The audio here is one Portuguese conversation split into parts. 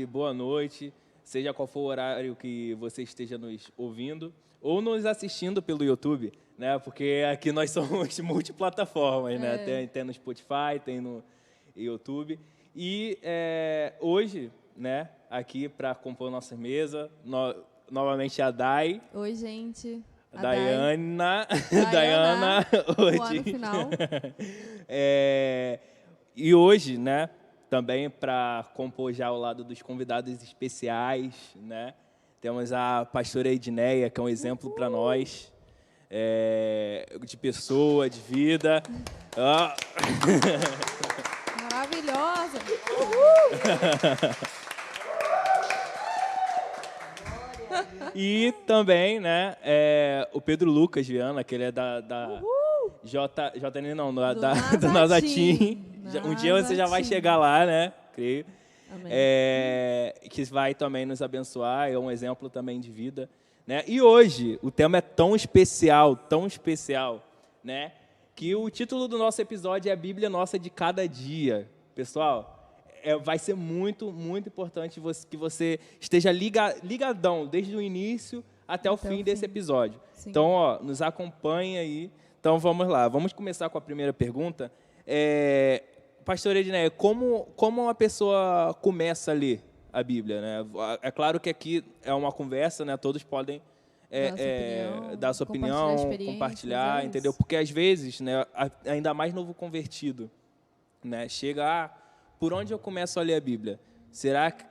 boa noite, seja qual for o horário que você esteja nos ouvindo ou nos assistindo pelo YouTube, né? Porque aqui nós somos multiplataformas, né? Tem no Spotify, tem no YouTube. E hoje, né, aqui para compor nossa mesa, novamente a Dai. Oi, gente. Daiana O hoje. ano final. E hoje, né, também para compor já ao lado dos convidados especiais, né, temos a pastora Edneia, que é um exemplo para nós, de pessoa, de vida. Maravilhosa. E também, né, o Pedro Lucas Viana, que ele é da JN, não, do Nazatim. Um dia você já vai chegar lá, né? Creio. Amém. Que vai também nos abençoar, é um exemplo também de vida, né? E hoje o tema é tão especial, né? Que o título do nosso episódio é a Bíblia Nossa de Cada Dia. Pessoal, vai ser muito, muito importante que você esteja ligadão desde o início até o fim desse episódio. Sim. Então, nos acompanhe aí. Então, vamos lá. Vamos começar com a primeira pergunta. Pastor Edneia, como uma pessoa começa a ler a Bíblia, né? É claro que aqui é uma conversa, né? Todos podem dar sua opinião, compartilhar, entendeu? Porque às vezes, né, ainda mais novo convertido, né, chega, por onde eu começo a ler a Bíblia?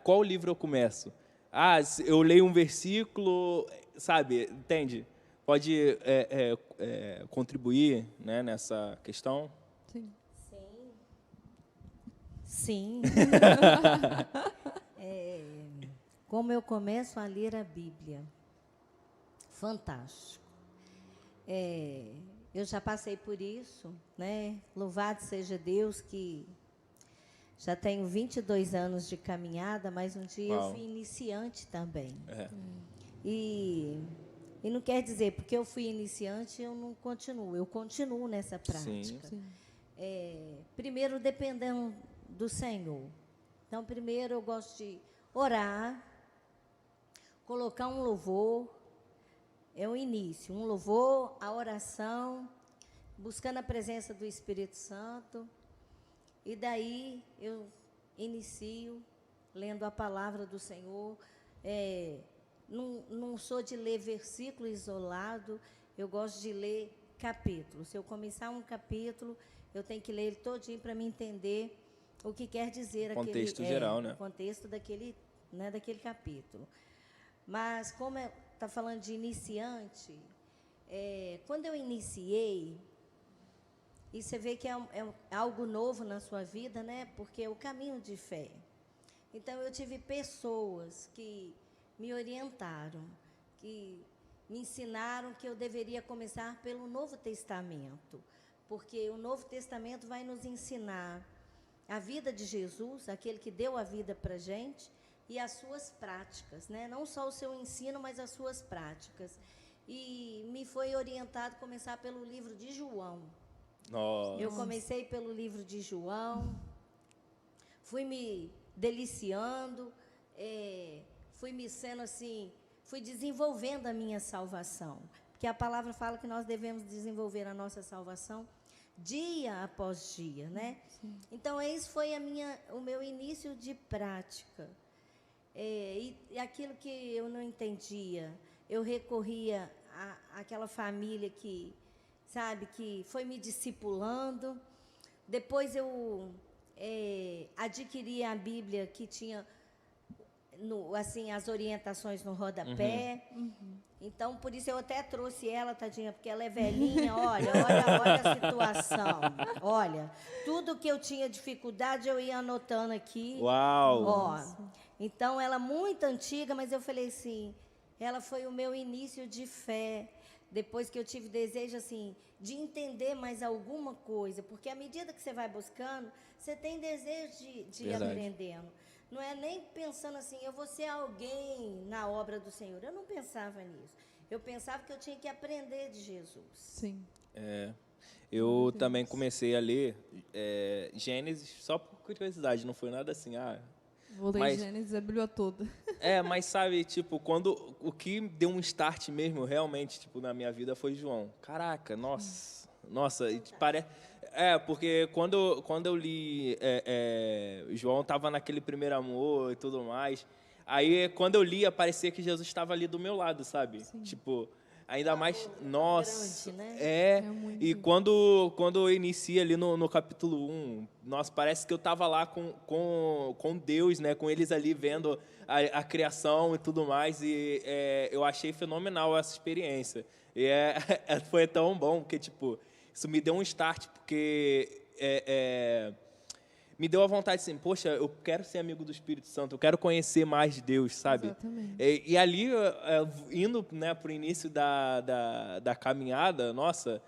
Qual livro eu começo? Eu leio um versículo, sabe? Entende? Pode contribuir, né, nessa questão? Sim. Como eu começo a ler a Bíblia? Fantástico. Eu já passei por isso, né? Louvado seja Deus que já tenho 22 anos de caminhada, mas um dia eu fui iniciante também. E não quer dizer, porque eu fui iniciante, eu não continuo. Eu continuo nessa prática. Sim. Primeiro, dependendo do Senhor. Então, primeiro eu gosto de orar, colocar um louvor, é o início, um louvor, a oração, buscando a presença do Espírito Santo, e daí eu inicio lendo a palavra do Senhor. Não sou de ler versículo isolado, eu gosto de ler capítulo. Se eu começar um capítulo, eu tenho que ler ele todinho para me entender o que quer dizer contexto geral, né? O contexto daquele capítulo. Mas como está falando de iniciante, quando eu iniciei, e você vê que é algo novo na sua vida, né? Porque é o caminho de fé. Então eu tive pessoas que me orientaram, que me ensinaram que eu deveria começar pelo Novo Testamento, porque o Novo Testamento vai nos ensinar a vida de Jesus, aquele que deu a vida para a gente, e as suas práticas, né? Não só o seu ensino, mas as suas práticas. E me foi orientado a começar pelo livro de João. Nossa. Eu comecei pelo livro de João, fui me deliciando, fui desenvolvendo a minha salvação. Porque a palavra fala que nós devemos desenvolver a nossa salvação dia após dia, né? Sim. Então, esse foi o meu início de prática. E aquilo que eu não entendia, eu recorria àquela família que foi me discipulando. Depois eu adquiri a Bíblia que tinha as orientações no rodapé. Uhum. Então, por isso eu até trouxe ela, tadinha, porque ela é velhinha. Olha a situação. Olha, tudo que eu tinha dificuldade, eu ia anotando aqui. Uau! Então, ela é muito antiga, mas eu falei assim, ela foi o meu início de fé. Depois que eu tive desejo, assim, de entender mais alguma coisa. Porque à medida que você vai buscando, você tem desejo de ir aprendendo. Não é nem pensando assim, eu vou ser alguém na obra do Senhor. Eu não pensava nisso. Eu pensava que eu tinha que aprender de Jesus. Sim. Eu também comecei a ler Gênesis só por curiosidade. Não foi nada assim, Vou ler Mas- Gênesis, a Bíblia toda. Mas sabe, tipo, o que deu um start mesmo, realmente, tipo, na minha vida foi João. Caraca, nossa, e parece... porque quando eu li João estava naquele primeiro amor e tudo mais, aí quando eu lia, parecia que Jesus estava ali do meu lado, sabe? Tipo, ainda mais, nossa, grande, né? É muito. e quando eu inicio ali no capítulo 1, nossa, parece que eu estava lá com Deus, né? Com eles ali vendo a criação e tudo mais. E eu achei fenomenal essa experiência. E foi tão bom, porque, tipo, isso me deu um start, porque me deu a vontade assim, poxa, eu quero ser amigo do Espírito Santo, eu quero conhecer mais de Deus, sabe? Exatamente. E ali, indo, né, para o início da caminhada, nossa,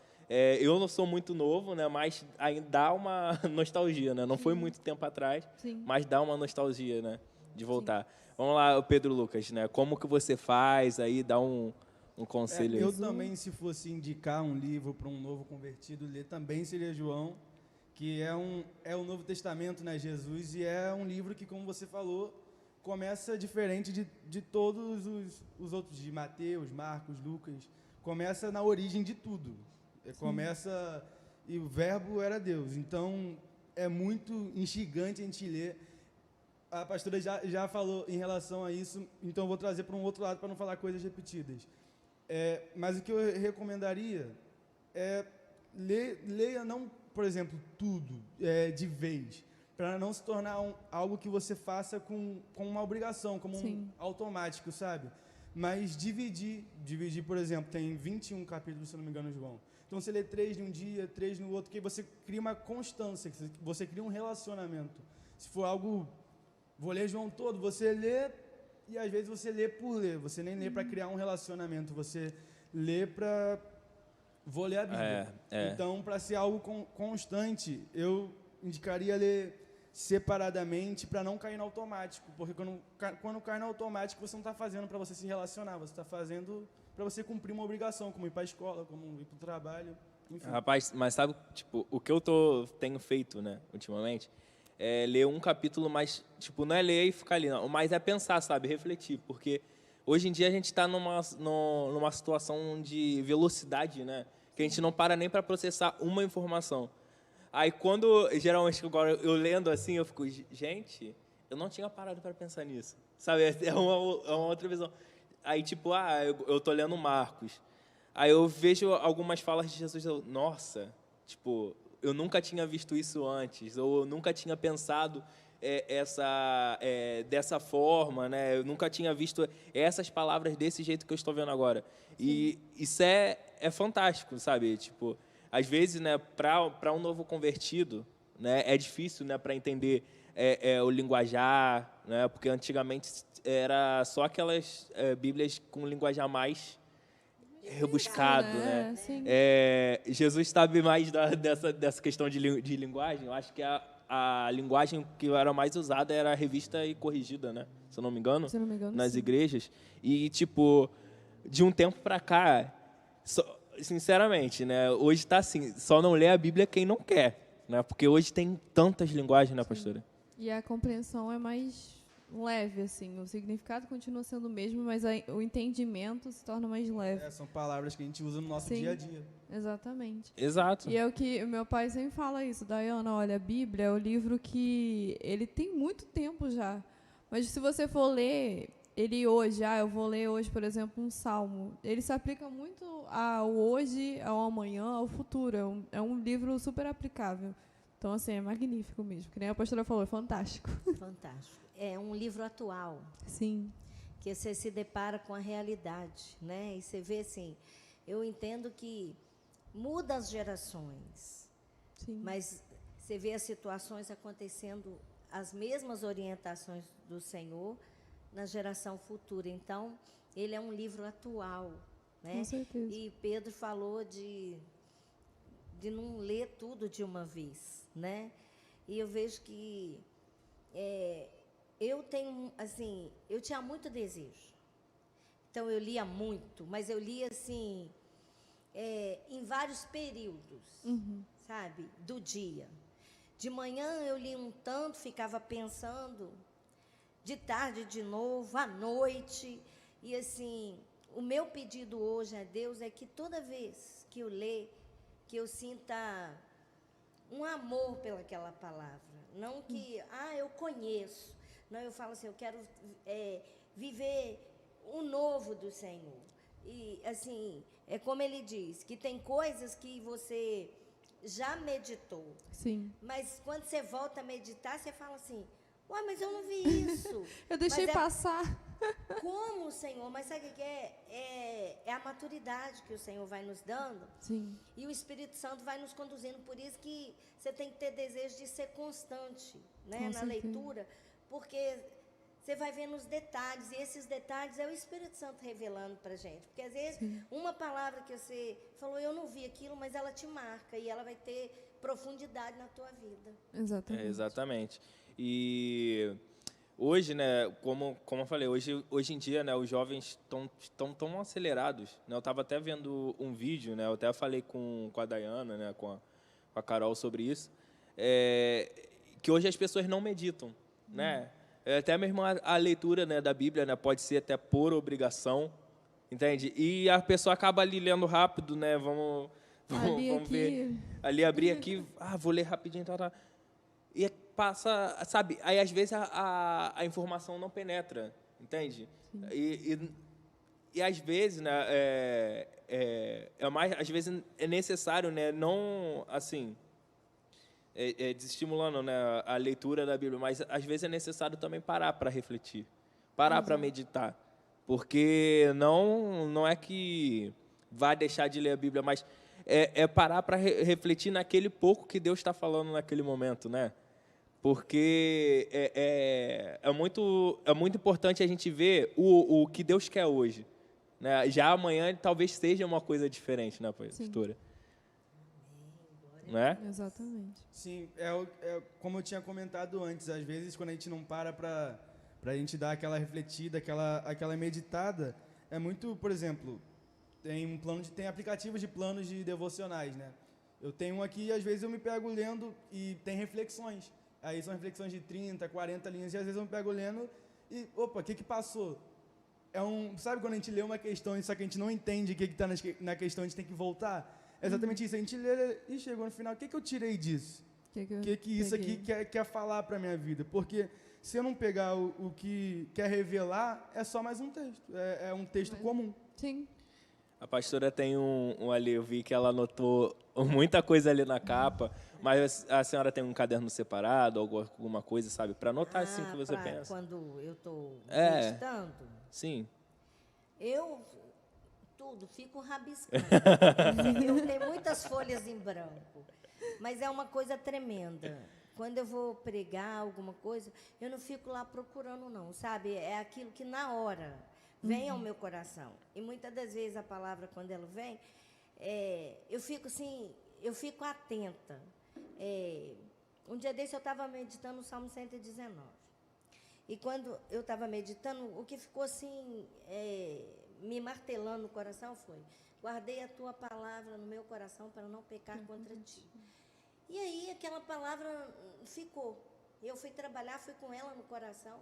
eu não sou muito novo, né, mas ainda dá uma nostalgia, né? Não foi muito tempo atrás, Sim. mas dá uma nostalgia, né, de voltar. Vamos lá, Pedro Lucas, né? Como que você faz aí, dá um conselho aí. Eu também, se fosse indicar um livro para um novo convertido ler, também seria João, que é o Novo Testamento, né, Jesus, e é um livro que, como você falou, começa diferente de todos os outros, de Mateus, Marcos, Lucas, começa na origem de tudo. Começa, e o verbo era Deus, então é muito instigante a gente ler. A pastora já falou em relação a isso, então eu vou trazer para um outro lado para não falar coisas repetidas. Mas o que eu recomendaria é leia não, por exemplo, tudo de vez, para não se tornar algo que você faça com uma obrigação, como um automático, sabe? Mas dividir, por exemplo, tem 21 capítulos, se não me engano, João. Então você lê 3 num dia, 3 no outro, que você cria uma constância, você cria um relacionamento. Se for algo, vou ler João todo, você lê, e às vezes você lê por ler, você nem lê para criar um relacionamento, você lê para... Vou ler a Bíblia. Então, para ser algo constante, eu indicaria ler separadamente para não cair no automático, porque quando cai no automático, você não está fazendo para você se relacionar, você está fazendo para você cumprir uma obrigação, como ir para a escola, como ir para o trabalho, enfim. Rapaz, mas sabe, tipo, o que eu tenho feito, né, ultimamente, é ler um capítulo, mas, tipo, não é ler e ficar ali, não, mas é pensar, sabe, refletir, porque hoje em dia a gente está numa situação de velocidade, né, que a gente não para nem para processar uma informação. Aí geralmente, agora eu lendo assim, eu fico, gente, eu não tinha parado para pensar nisso, sabe, é uma outra visão. Aí, tipo, eu tô lendo Marcos. Aí eu vejo algumas falas de Jesus, nossa, tipo, eu nunca tinha visto isso antes, ou eu nunca tinha pensado dessa forma, né? Eu nunca tinha visto essas palavras desse jeito que eu estou vendo agora. E isso é fantástico, sabe? Tipo, às vezes, né, para um novo convertido, né, é difícil, né, para entender o linguajar, né? Porque antigamente era só aquelas Bíblias com linguajar mais rebuscado, né? Sim. Jesus sabe mais dessa questão de linguagem. Eu acho que a linguagem que era mais usada era a Revista e Corrigida, né? Se eu não me engano, nas sim. igrejas. E, tipo, de um tempo para cá, sinceramente, né? Hoje está assim, só não lê a Bíblia quem não quer, né? Porque hoje tem tantas linguagens, né, pastora? E a compreensão é mais leve, assim. O significado continua sendo o mesmo, mas o entendimento se torna mais leve. São palavras que a gente usa no nosso dia a dia. Exatamente. Exato. E é o que o meu pai sempre fala isso, Dayana, olha, a Bíblia é o livro que ele tem muito tempo já. Mas se você for ler ele hoje, eu vou ler hoje, por exemplo, um salmo, ele se aplica muito ao hoje, ao amanhã, ao futuro. É um livro super aplicável. Então, assim, é magnífico mesmo. Que nem a pastora falou, é fantástico. Fantástico. É um livro atual. Sim. Que você se depara com a realidade, né? E você vê assim, eu entendo que muda as gerações, Sim. mas você vê as situações acontecendo, as mesmas orientações do Senhor na geração futura. Então, ele é um livro atual, né? Com certeza. E Pedro falou de não ler tudo de uma vez, né? E eu vejo que eu tenho, assim, eu tinha muito desejo. Então, eu lia muito, mas eu lia, assim, em vários períodos, sabe, do dia. De manhã eu lia um tanto, ficava pensando, de tarde de novo, à noite. E assim, o meu pedido hoje a Deus é que toda vez que eu ler, que eu sinta um amor pelaquela palavra. Não que, eu conheço. Não, eu falo assim, eu quero viver o novo do Senhor. E, assim, é como ele diz, que tem coisas que você já meditou. Sim. Mas quando você volta a meditar, você fala assim, ué, mas eu não vi isso. Eu deixei passar. Como, Senhor? Mas sabe o que é? É a maturidade que o Senhor vai nos dando. Sim. E o Espírito Santo vai nos conduzindo. Por isso que você tem que ter desejo de ser constante, né, na leitura, porque você vai vendo os detalhes, e esses detalhes é o Espírito Santo revelando para a gente. Porque, às vezes, uma palavra que você falou, eu não vi aquilo, mas ela te marca, e ela vai ter profundidade na tua vida. Exatamente. Exatamente. E hoje, né, como eu falei, hoje em dia, né, os jovens estão tão acelerados. Né? Eu estava até vendo um vídeo, né, eu até falei com a Dayana, né, com a Carol sobre isso, que hoje as pessoas não meditam, né? Até mesmo a leitura, né, da Bíblia, né, pode ser até por obrigação, entende? E a pessoa acaba ali lendo rápido, né? Vamos ver. Ali abrir aqui, vou ler rapidinho, tá. E passa, sabe? Aí às vezes a informação não penetra, entende? E às vezes, né, às vezes é necessário, né, não assim, desestimulando, né, a leitura da Bíblia, mas às vezes é necessário também parar para refletir, parar para meditar, porque não é que vai deixar de ler a Bíblia, mas parar para refletir naquele pouco que Deus está falando naquele momento, né? Porque é muito importante a gente ver o que Deus quer hoje, né? Já amanhã talvez seja uma coisa diferente, né, pastora? Né? Exatamente. Sim, como eu tinha comentado antes, às vezes quando a gente não para a gente dar aquela refletida, aquela meditada, é muito, por exemplo, tem aplicativos de planos de devocionais, né? Eu tenho um aqui e às vezes eu me pego lendo e tem reflexões. Aí são reflexões de 30, 40 linhas e às vezes eu me pego lendo e, opa, o que passou? Sabe quando a gente lê uma questão só que a gente não entende o que está na questão, a gente tem que voltar? É exatamente isso, a gente lê e chegou no final, o que eu tirei disso? O que isso aqui quer falar para a minha vida? Porque se eu não pegar o que quer revelar, é só mais um texto, é um texto comum. Sim. A pastora tem ali, eu vi que ela anotou muita coisa ali na capa, mas a senhora tem um caderno separado, alguma coisa, sabe? Para anotar assim o que você pensa. Quando eu estou meditando? Sim. Fico rabiscando. Eu tenho muitas folhas em branco, mas é uma coisa tremenda. Quando eu vou pregar alguma coisa, eu não fico lá procurando, não, sabe? É aquilo que na hora vem ao meu coração. E muitas das vezes a palavra, quando ela vem, eu fico atenta. Um dia desse eu estava meditando o Salmo 119. E quando eu estava meditando, o que ficou assim, me martelando no coração foi: guardei a tua palavra no meu coração para não pecar contra ti. E aí aquela palavra ficou. Eu fui trabalhar, fui com ela no coração.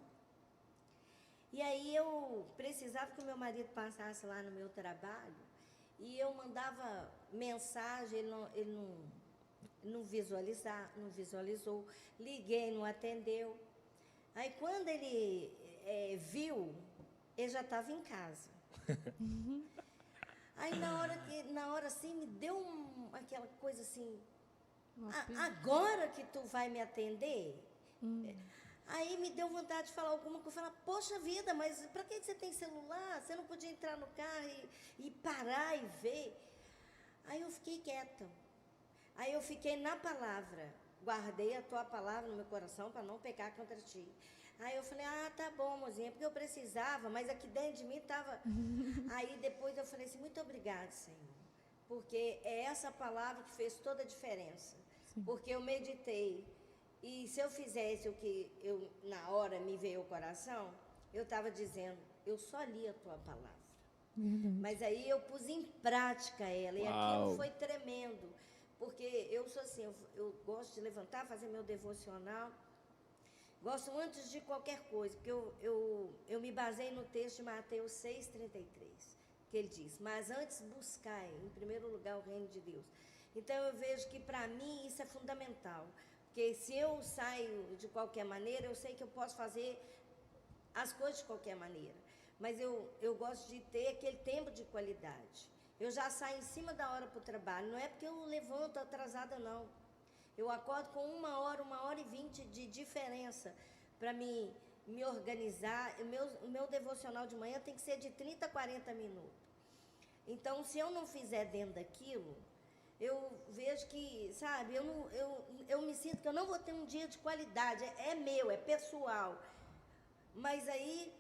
E aí eu precisava que o meu marido passasse lá no meu trabalho e eu mandava mensagem, ele não visualizou, liguei, não atendeu. Aí quando ele viu, ele já estava em casa. Aí na hora assim, me deu aquela coisa assim, agora que tu vai me atender? Aí me deu vontade de falar alguma coisa, falar, poxa vida, mas para que você tem celular? Você não podia entrar no carro e parar e ver? Aí eu fiquei quieta. Aí eu fiquei na palavra, guardei a tua palavra no meu coração para não pecar contra ti. Aí eu falei, tá bom, mozinha, porque eu precisava, mas aqui dentro de mim estava... Aí depois eu falei assim, muito obrigada, Senhor, porque é essa palavra que fez toda a diferença. Sim. Porque eu meditei, e se eu fizesse o que na hora me veio ao coração, eu estava dizendo, eu só li a tua palavra. Mas aí eu pus em prática ela, e aquilo foi tremendo, porque eu sou assim, eu gosto de levantar, fazer meu devocional, Gosto antes de qualquer coisa, porque eu me baseei no texto de Mateus 6,33, que ele diz, mas antes buscai, em primeiro lugar, o reino de Deus. Então, eu vejo que, para mim, isso é fundamental. Porque se eu saio de qualquer maneira, eu sei que eu posso fazer as coisas de qualquer maneira. Mas eu gosto de ter aquele tempo de qualidade. Eu já saio em cima da hora para o trabalho. Não é porque eu levanto atrasada, não. Eu acordo com 1h e 20 de diferença para me organizar. O meu devocional de manhã tem que ser de 30 a 40 minutos. Então, se eu não fizer dentro daquilo, eu vejo que, sabe, eu me sinto que eu não vou ter um dia de qualidade. É meu, é pessoal. Mas aí,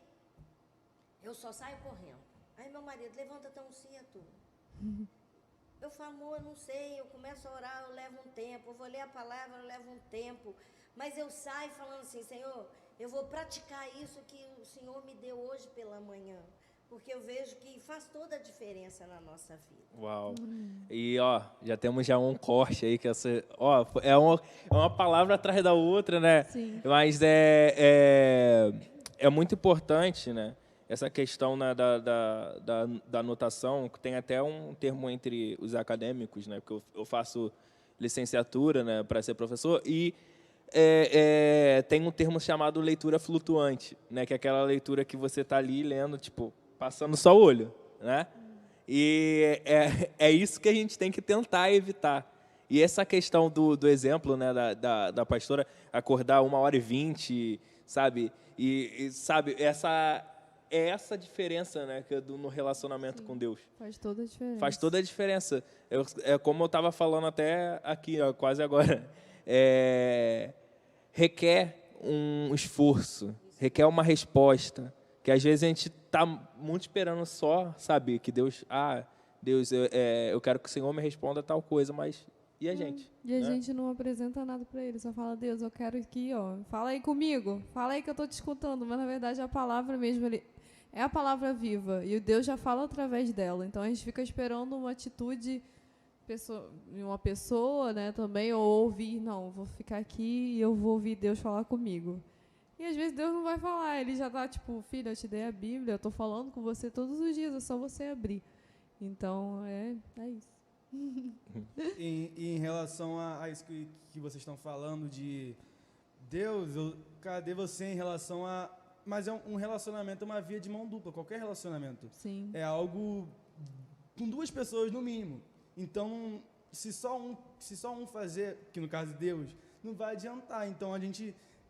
eu só saio correndo. Aí meu marido, levanta tão cedo. Eu falo, amor, não sei, eu começo a orar, eu levo um tempo, eu vou ler a palavra, eu levo um tempo. Mas eu saio falando assim, Senhor, eu vou praticar isso que o Senhor me deu hoje pela manhã. Porque eu vejo que faz toda a diferença na nossa vida. Uau. E, já temos um corte aí, que é uma palavra atrás da outra, né? Sim. Mas é muito importante, né? Essa questão, né, da anotação, que tem até um termo entre os acadêmicos, né? Porque eu faço licenciatura, né, para ser professor, e tem um termo chamado leitura flutuante, né? Que é aquela leitura que você está ali lendo, tipo, passando só o olho, né? E é isso que a gente tem que tentar evitar. E essa questão do exemplo, né, da pastora, acordar 1h20, sabe? E sabe, essa diferença, né, no relacionamento com Deus. Faz toda a diferença. Faz toda a diferença. Como eu estava falando até aqui, quase agora, requer um esforço, requer uma resposta, que às vezes a gente está muito esperando só, sabe, que Deus, eu quero que o Senhor me responda tal coisa, mas e a gente? E a gente não apresenta nada para Ele, só fala, Deus, eu quero aqui, fala aí comigo, fala aí que eu estou te escutando, mas na verdade a palavra mesmo, é a palavra viva, e Deus já fala através dela, então a gente fica esperando uma atitude de uma pessoa, né, também, ou ouvir, não, vou ficar aqui e eu vou ouvir Deus falar comigo. E às vezes Deus não vai falar, Ele já está tipo, filha, eu te dei a Bíblia, eu estou falando com você todos os dias, é só você abrir. Então, é isso. Em relação a isso que vocês estão falando de Deus, cadê você em relação a... Mas um relacionamento é uma via de mão dupla, qualquer relacionamento. Sim. É algo com duas pessoas no mínimo. Então, se só um fazer, que no caso de Deus, não vai adiantar. Então,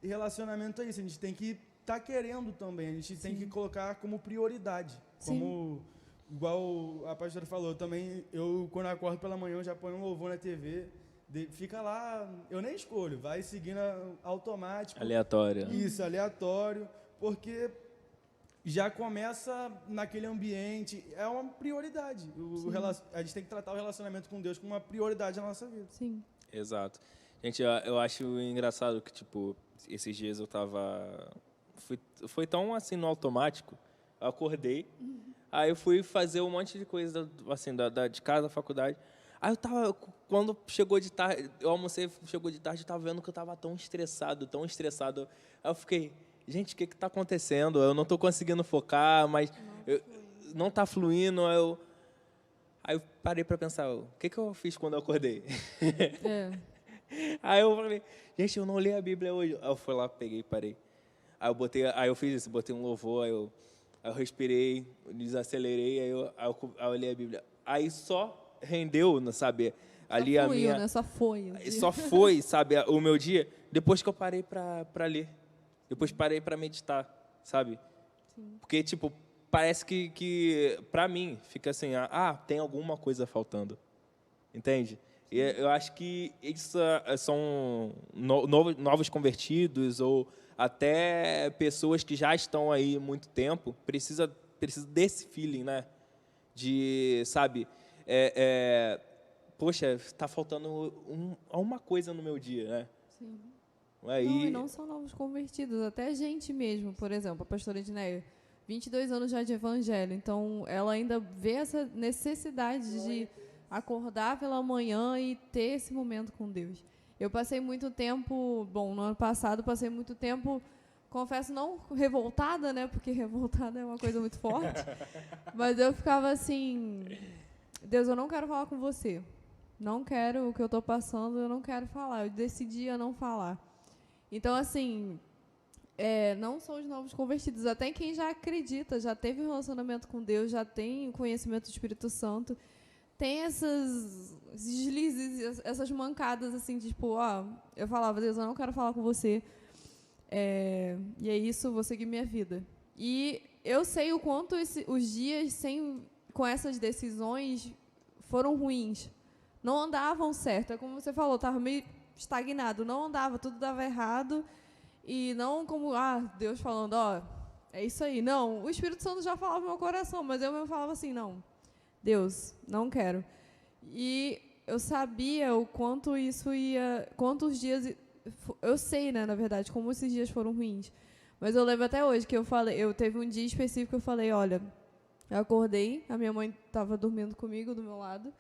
relacionamento é isso, a gente tem que estar querendo também, a gente tem que colocar como prioridade. Como, igual a pastora falou, também, quando eu acordo pela manhã, eu já ponho um louvor na TV, fica lá, eu nem escolho, vai seguindo automático. Aleatório. Isso, aleatório, porque já começa naquele ambiente, é uma prioridade. A gente tem que tratar o relacionamento com Deus como uma prioridade na nossa vida. Sim. Exato. Gente, eu acho engraçado que, tipo, esses dias eu foi tão assim no automático, eu acordei, aí eu fui fazer um monte de coisa, assim, de casa, da faculdade. Aí quando chegou de tarde, eu almocei, chegou de tarde, eu tava vendo que eu tava tão estressado. Aí eu fiquei, gente, o que está acontecendo? Eu não estou conseguindo focar, mas não está fluindo. Aí eu parei para pensar, o que eu fiz quando eu acordei? Aí eu falei, gente, eu não li a Bíblia hoje. Aí eu fui lá, peguei e parei. Aí eu fiz isso, botei um louvor, aí eu respirei, desacelerei, aí eu li a Bíblia. Aí só rendeu, sabe, ali só a minha... Né? Só foi. Só foi, sabe, o meu dia, depois que eu parei para ler. Depois parei para meditar, sabe? Sim. Porque, tipo, parece que para mim, fica assim, tem alguma coisa faltando. Entende? E eu acho que isso são novos convertidos ou até pessoas que já estão aí há muito tempo, precisa desse feeling, né? De, sabe, poxa, está faltando uma coisa no meu dia, né? Sim. Aí... E não só novos convertidos, até a gente mesmo, por exemplo, a pastora Edneia, 22 anos já de evangelho, então ela ainda vê essa necessidade de acordar pela manhã e ter esse momento com Deus. Eu passei muito tempo, bom, no ano passado passei muito tempo, confesso, não revoltada, né? Porque revoltada é uma coisa muito forte. Mas eu ficava assim, Deus, eu não quero falar com você. Não quero o que eu estou passando, eu não quero falar. Eu decidi a não falar. Então, assim, não são os novos convertidos. Até quem já acredita, já teve um relacionamento com Deus, já tem conhecimento do Espírito Santo, tem esses deslizes, essas mancadas, assim, de, tipo, eu falava, Deus, eu não quero falar com você. E é isso, vou seguir minha vida. E eu sei o quanto os dias com essas decisões foram ruins. Não andavam certo. É como você falou, estava meio estagnado. Não andava, tudo dava errado. E não como, Deus falando, é isso aí. Não, o Espírito Santo já falava no meu coração, mas eu mesmo falava assim, não, Deus, não quero. E eu sabia o quanto isso ia, quantos dias, eu sei, né, na verdade, como esses dias foram ruins. Mas eu lembro até hoje que eu teve um dia específico que eu falei, olha, eu acordei, a minha mãe estava dormindo comigo do meu lado,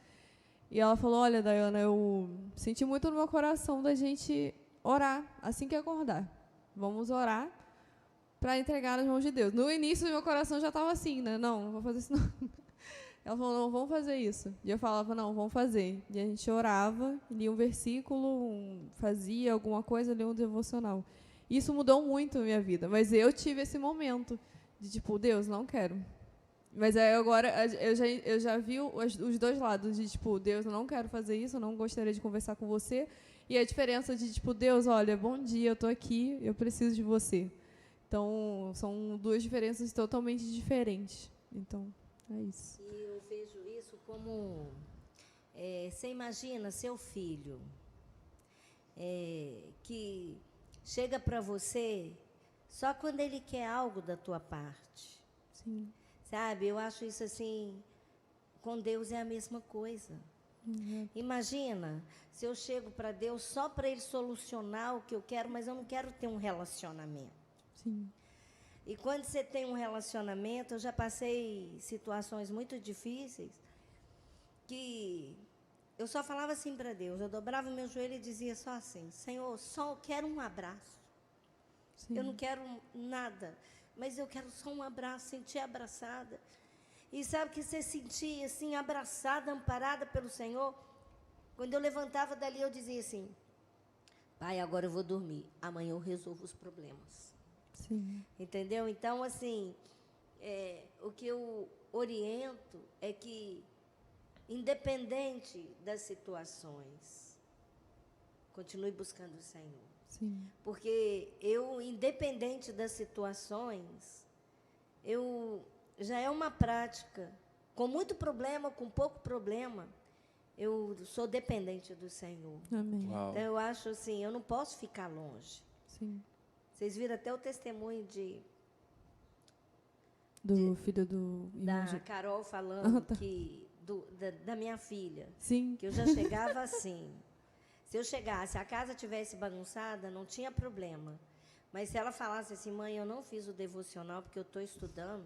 e ela falou, olha, Dayana, eu senti muito no meu coração da gente orar assim que acordar. Vamos orar para entregar nas mãos de Deus. No início, meu coração já estava assim, né? Não vou fazer isso não. Ela falou, não, vamos fazer isso. E eu falava, não, vamos fazer. E a gente orava, lia um versículo, fazia alguma coisa, lia um devocional. Isso mudou muito a minha vida. Mas eu tive esse momento de, tipo, Deus, não quero. Mas aí agora eu já vi os dois lados de, tipo, Deus, eu não quero fazer isso, eu não gostaria de conversar com você. E a diferença de, tipo, Deus, olha, bom dia, eu estou aqui, eu preciso de você. Então, são duas diferenças totalmente diferentes. Então, é isso. E eu vejo isso como, você imagina seu filho, que chega para você só quando ele quer algo da tua parte. Sim. Sabe, eu acho isso assim, com Deus é a mesma coisa. Uhum. Imagina, se eu chego para Deus só para Ele solucionar o que eu quero, mas eu não quero ter um relacionamento. Sim. E quando você tem um relacionamento, eu já passei situações muito difíceis, que eu só falava assim para Deus, eu dobrava o meu joelho e dizia só assim, Senhor, só quero um abraço. Sim. Eu não quero nada, mas eu quero só um abraço, sentir abraçada. E sabe que você sentia assim, abraçada, amparada pelo Senhor? Quando eu levantava dali, eu dizia assim, Pai, agora eu vou dormir, amanhã eu resolvo os problemas. Sim. Entendeu? Então, assim, o que eu oriento é que, independente das situações, continue buscando o Senhor. Sim. Porque eu, independente das situações, já é uma prática, com muito problema, com pouco problema, eu sou dependente do Senhor. Amém. Uau. Então, eu acho assim, eu não posso ficar longe. Sim. Vocês viram até o testemunho Do filho do irmão da Carol falando que da minha filha, Sim. que eu já chegava assim. Se eu chegasse, a casa tivesse bagunçada, não tinha problema. Mas se ela falasse assim, mãe, eu não fiz o devocional porque eu estou estudando,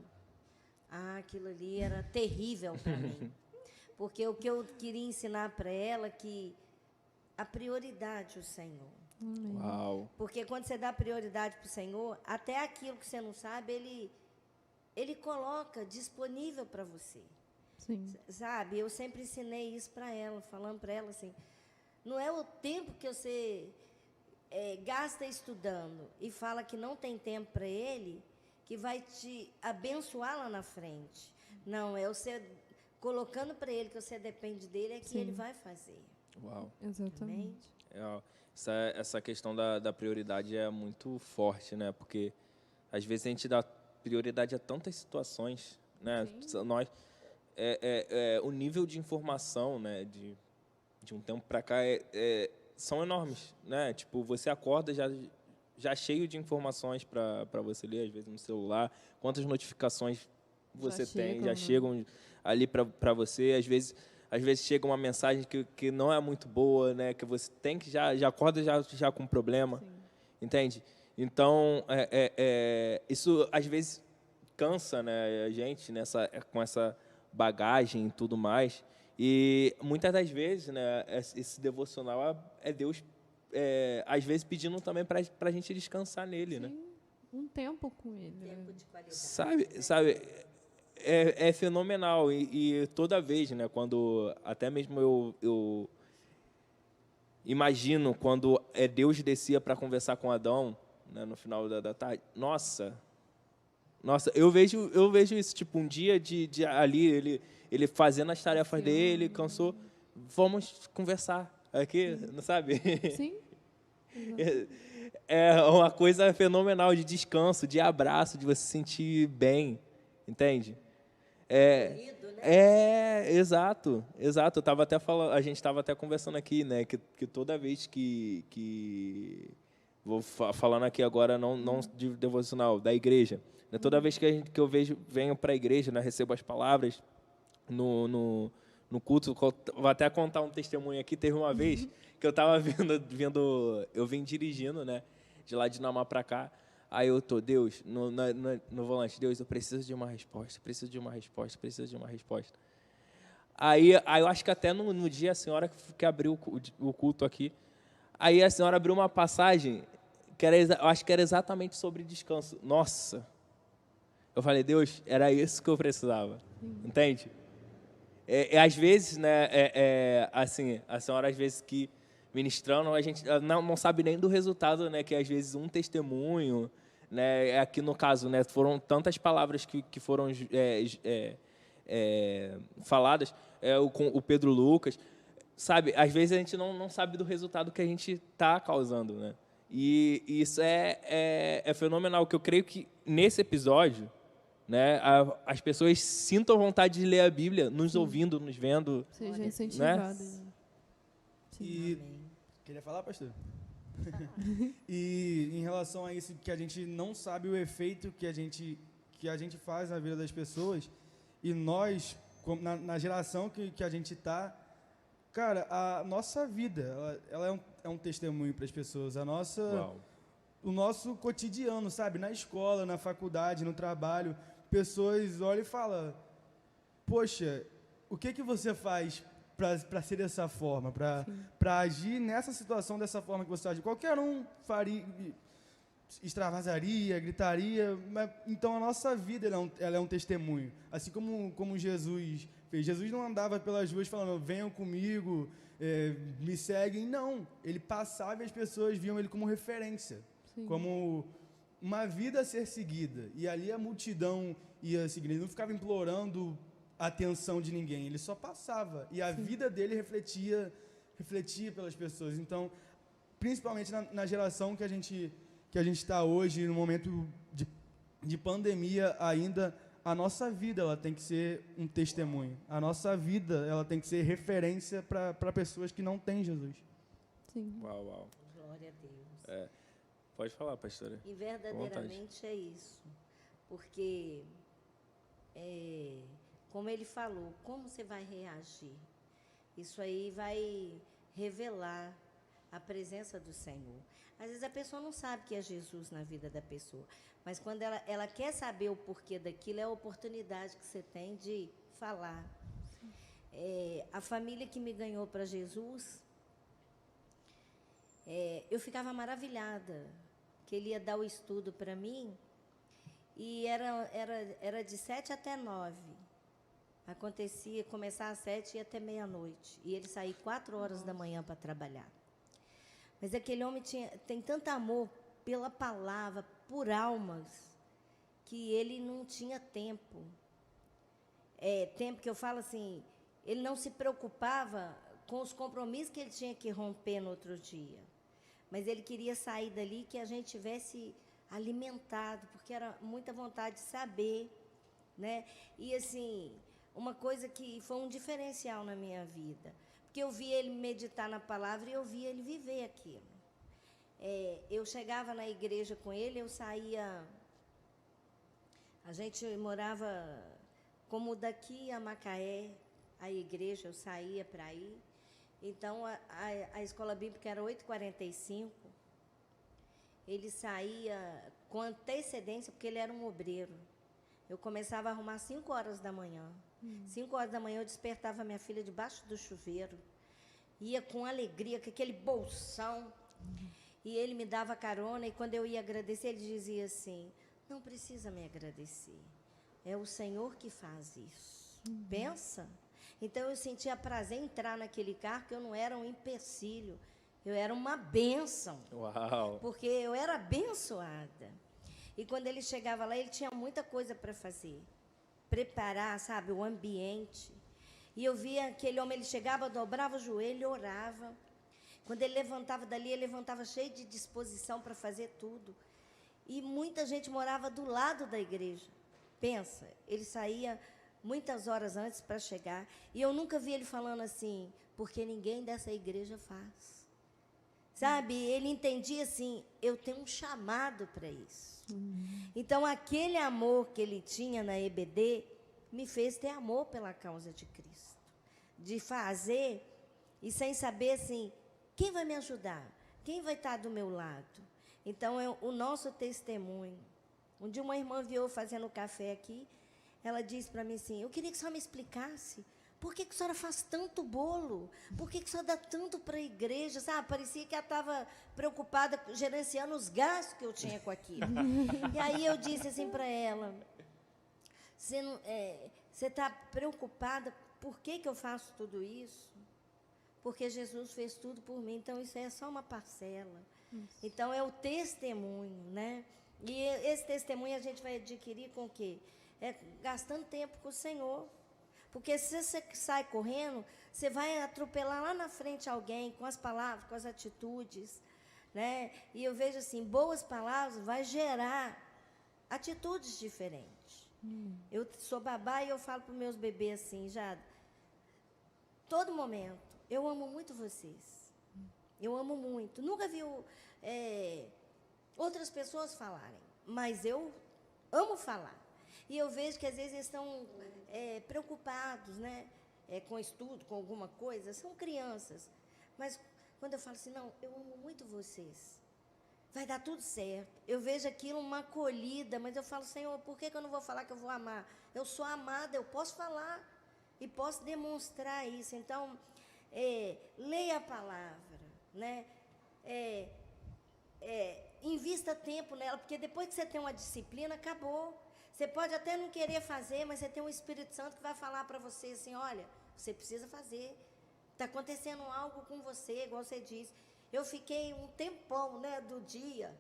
aquilo ali era terrível para mim. Porque o que eu queria ensinar para ela é que a prioridade é o Senhor. Amém. Uau. Porque quando você dá prioridade para o Senhor, até aquilo que você não sabe, Ele coloca disponível para você. Sim. Sabe, eu sempre ensinei isso para ela, falando para ela assim, não é o tempo que você gasta estudando e fala que não tem tempo para Ele, que vai te abençoar lá na frente. Não, é você colocando para Ele que você depende dEle, é que Sim. Ele vai fazer. Uau. Exatamente. Essa questão da prioridade é muito forte, né? Porque às vezes a gente dá prioridade a tantas situações, né? Nós, o nível de informação, né? De um tempo para cá são enormes, né? Tipo, você acorda já cheio de informações para você ler, às vezes no celular. Quantas notificações você tem, já chegam ali para você. Às vezes chega uma mensagem que não é muito boa, né? Que você tem que já acorda já com problema, Sim. entende? Então, isso às vezes cansa, né, a gente com essa bagagem e tudo mais. E muitas das vezes, né, esse devocional é Deus às vezes pedindo também para a gente descansar nele, né? Sim, um tempo com ele. Tempo de qualidade. Sabe, é fenomenal e toda vez, né, quando até mesmo eu imagino quando Deus descia para conversar com Adão, né, no final da tarde, nossa, eu vejo isso, tipo, um dia de ali, ele fazendo as tarefas dele, cansou, vamos conversar aqui, não sabe? Sim. É uma coisa fenomenal de descanso, de abraço, de você se sentir bem, entende? Corrido, né? Exato. Eu tava até falando, a gente estava até conversando aqui, né, que toda vez que vou falando aqui agora não de devocional, da igreja, né, toda vez que eu venho para a igreja, né, recebo as palavras no culto, vou até contar um testemunho aqui. Teve uma vez que eu estava eu vim dirigindo, né, de lá de Namá para cá. Aí Deus, no volante, Deus, eu preciso de uma resposta. Aí eu acho que até no dia a senhora que abriu o culto aqui, aí a senhora abriu uma passagem que eu acho que era exatamente sobre descanso. Nossa! Eu falei, Deus, era isso que eu precisava. Entende? Às vezes, né, assim, a senhora às vezes que ministrando, a gente não sabe nem do resultado, né, que às vezes um testemunho, né, aqui no caso, né, foram tantas palavras que foram faladas, com o Pedro Lucas, sabe, às vezes a gente não sabe do resultado que a gente está causando, né, e isso é fenomenal, que eu creio que nesse episódio, né, as pessoas sintam vontade de ler a Bíblia, nos ouvindo, nos vendo. Seja incentivado. Né? E queria falar, pastor? E em relação a isso, que a gente não sabe o efeito que a gente faz na vida das pessoas, e nós, na geração que a gente está, cara, a nossa vida, ela é um testemunho para as pessoas. O nosso cotidiano, sabe? Na escola, na faculdade, no trabalho, pessoas olham e falam, poxa, o que você faz para ser dessa forma, para agir nessa situação dessa forma que você age? Qualquer um faria, extravasaria, gritaria, mas, então a nossa vida ela é um testemunho. Assim como Jesus fez. Jesus não andava pelas ruas falando, venham comigo, me seguem. Não, ele passava e as pessoas viam ele como referência. Sim. Como uma vida a ser seguida, e ali a multidão ia seguindo, ele não ficava implorando a atenção de ninguém, ele só passava, e a vida dele refletia pelas pessoas. Então, principalmente na geração que a gente está hoje, no momento de pandemia ainda, a nossa vida ela tem que ser um testemunho, a nossa vida ela tem que ser referência para pessoas que não têm Jesus. Sim. Uau. Glória a Deus. Pode falar, pastora. E verdadeiramente é isso. Porque, como ele falou, como você vai reagir? Isso aí vai revelar a presença do Senhor. Às vezes a pessoa não sabe que é Jesus na vida da pessoa, mas quando ela quer saber o porquê daquilo, é a oportunidade que você tem de falar. A família que me ganhou para Jesus, eu ficava maravilhada, que ele ia dar o estudo para mim, e era de 7 até 9. Acontecia, começar às 7 e ia até meia-noite. E ele saía 4 horas da manhã para trabalhar. Mas aquele homem tem tanto amor pela palavra, por almas, que ele não tinha tempo. Tempo que eu falo assim, ele não se preocupava com os compromissos que ele tinha que romper no outro dia. Mas ele queria sair dali que a gente tivesse alimentado, porque era muita vontade de saber, né? E assim, uma coisa que foi um diferencial na minha vida, porque eu via ele meditar na palavra e eu via ele viver aquilo. Eu chegava na igreja com ele, eu saía, a gente morava como daqui a Macaé, a igreja, eu saía para ir. Então, a escola bíblica era 8h45, ele saía com antecedência, porque ele era um obreiro. Eu começava a arrumar 5 horas da manhã. 5 horas da manhã eu despertava minha filha debaixo do chuveiro, ia com alegria, com aquele bolsão, E ele me dava carona, e quando eu ia agradecer, ele dizia assim, não precisa me agradecer, é o Senhor que faz isso. Pensa? Então, eu sentia prazer em entrar naquele carro, que eu não era um empecilho, eu era uma bênção. Uau! Porque eu era abençoada. E quando ele chegava lá, ele tinha muita coisa para fazer. Preparar, sabe, o ambiente. E eu via aquele homem, ele chegava, dobrava o joelho e orava. Quando ele levantava dali, ele levantava cheio de disposição para fazer tudo. E muita gente morava do lado da igreja. Pensa, ele saía muitas horas antes para chegar. E eu nunca vi ele falando assim, porque ninguém dessa igreja faz. Sabe, ele entendia assim, eu tenho um chamado para isso. Então, aquele amor que ele tinha na EBD, me fez ter amor pela causa de Cristo. De fazer, e sem saber assim, quem vai me ajudar? Quem vai estar do meu lado? Então, o nosso testemunho. Um dia uma irmã viu fazendo café aqui, ela disse para mim assim, eu queria que a senhora me explicasse, por que a senhora faz tanto bolo? Por que a senhora dá tanto para a igreja? Sabe, parecia que ela estava preocupada gerenciando os gastos que eu tinha com aquilo. E aí eu disse assim para ela, você está preocupada, por que eu faço tudo isso? Porque Jesus fez tudo por mim, então isso é só uma parcela. Então é o testemunho, né? E esse testemunho a gente vai adquirir com o quê? Gastando tempo com o Senhor. Porque se você sai correndo, você vai atropelar lá na frente alguém com as palavras, com as atitudes, né? E eu vejo assim, boas palavras vai gerar atitudes diferentes. Eu sou babá e eu falo para os meus bebês assim, já, todo momento, eu amo muito vocês. Eu amo muito. Nunca vi outras pessoas falarem, mas eu amo falar. E eu vejo que às vezes eles estão preocupados, né? Com estudo, com alguma coisa, são crianças. Mas quando eu falo assim, não, eu amo muito vocês, vai dar tudo certo. Eu vejo aquilo uma acolhida, mas eu falo, Senhor, por que eu não vou falar que eu vou amar? Eu sou amada, eu posso falar e posso demonstrar isso. Então, leia a palavra, né? Invista tempo nela, porque depois que você tem uma disciplina, acabou. Você pode até não querer fazer, mas você tem um Espírito Santo que vai falar para você assim, olha, você precisa fazer. Está acontecendo algo com você, igual você disse. Eu fiquei um tempão, né, do dia,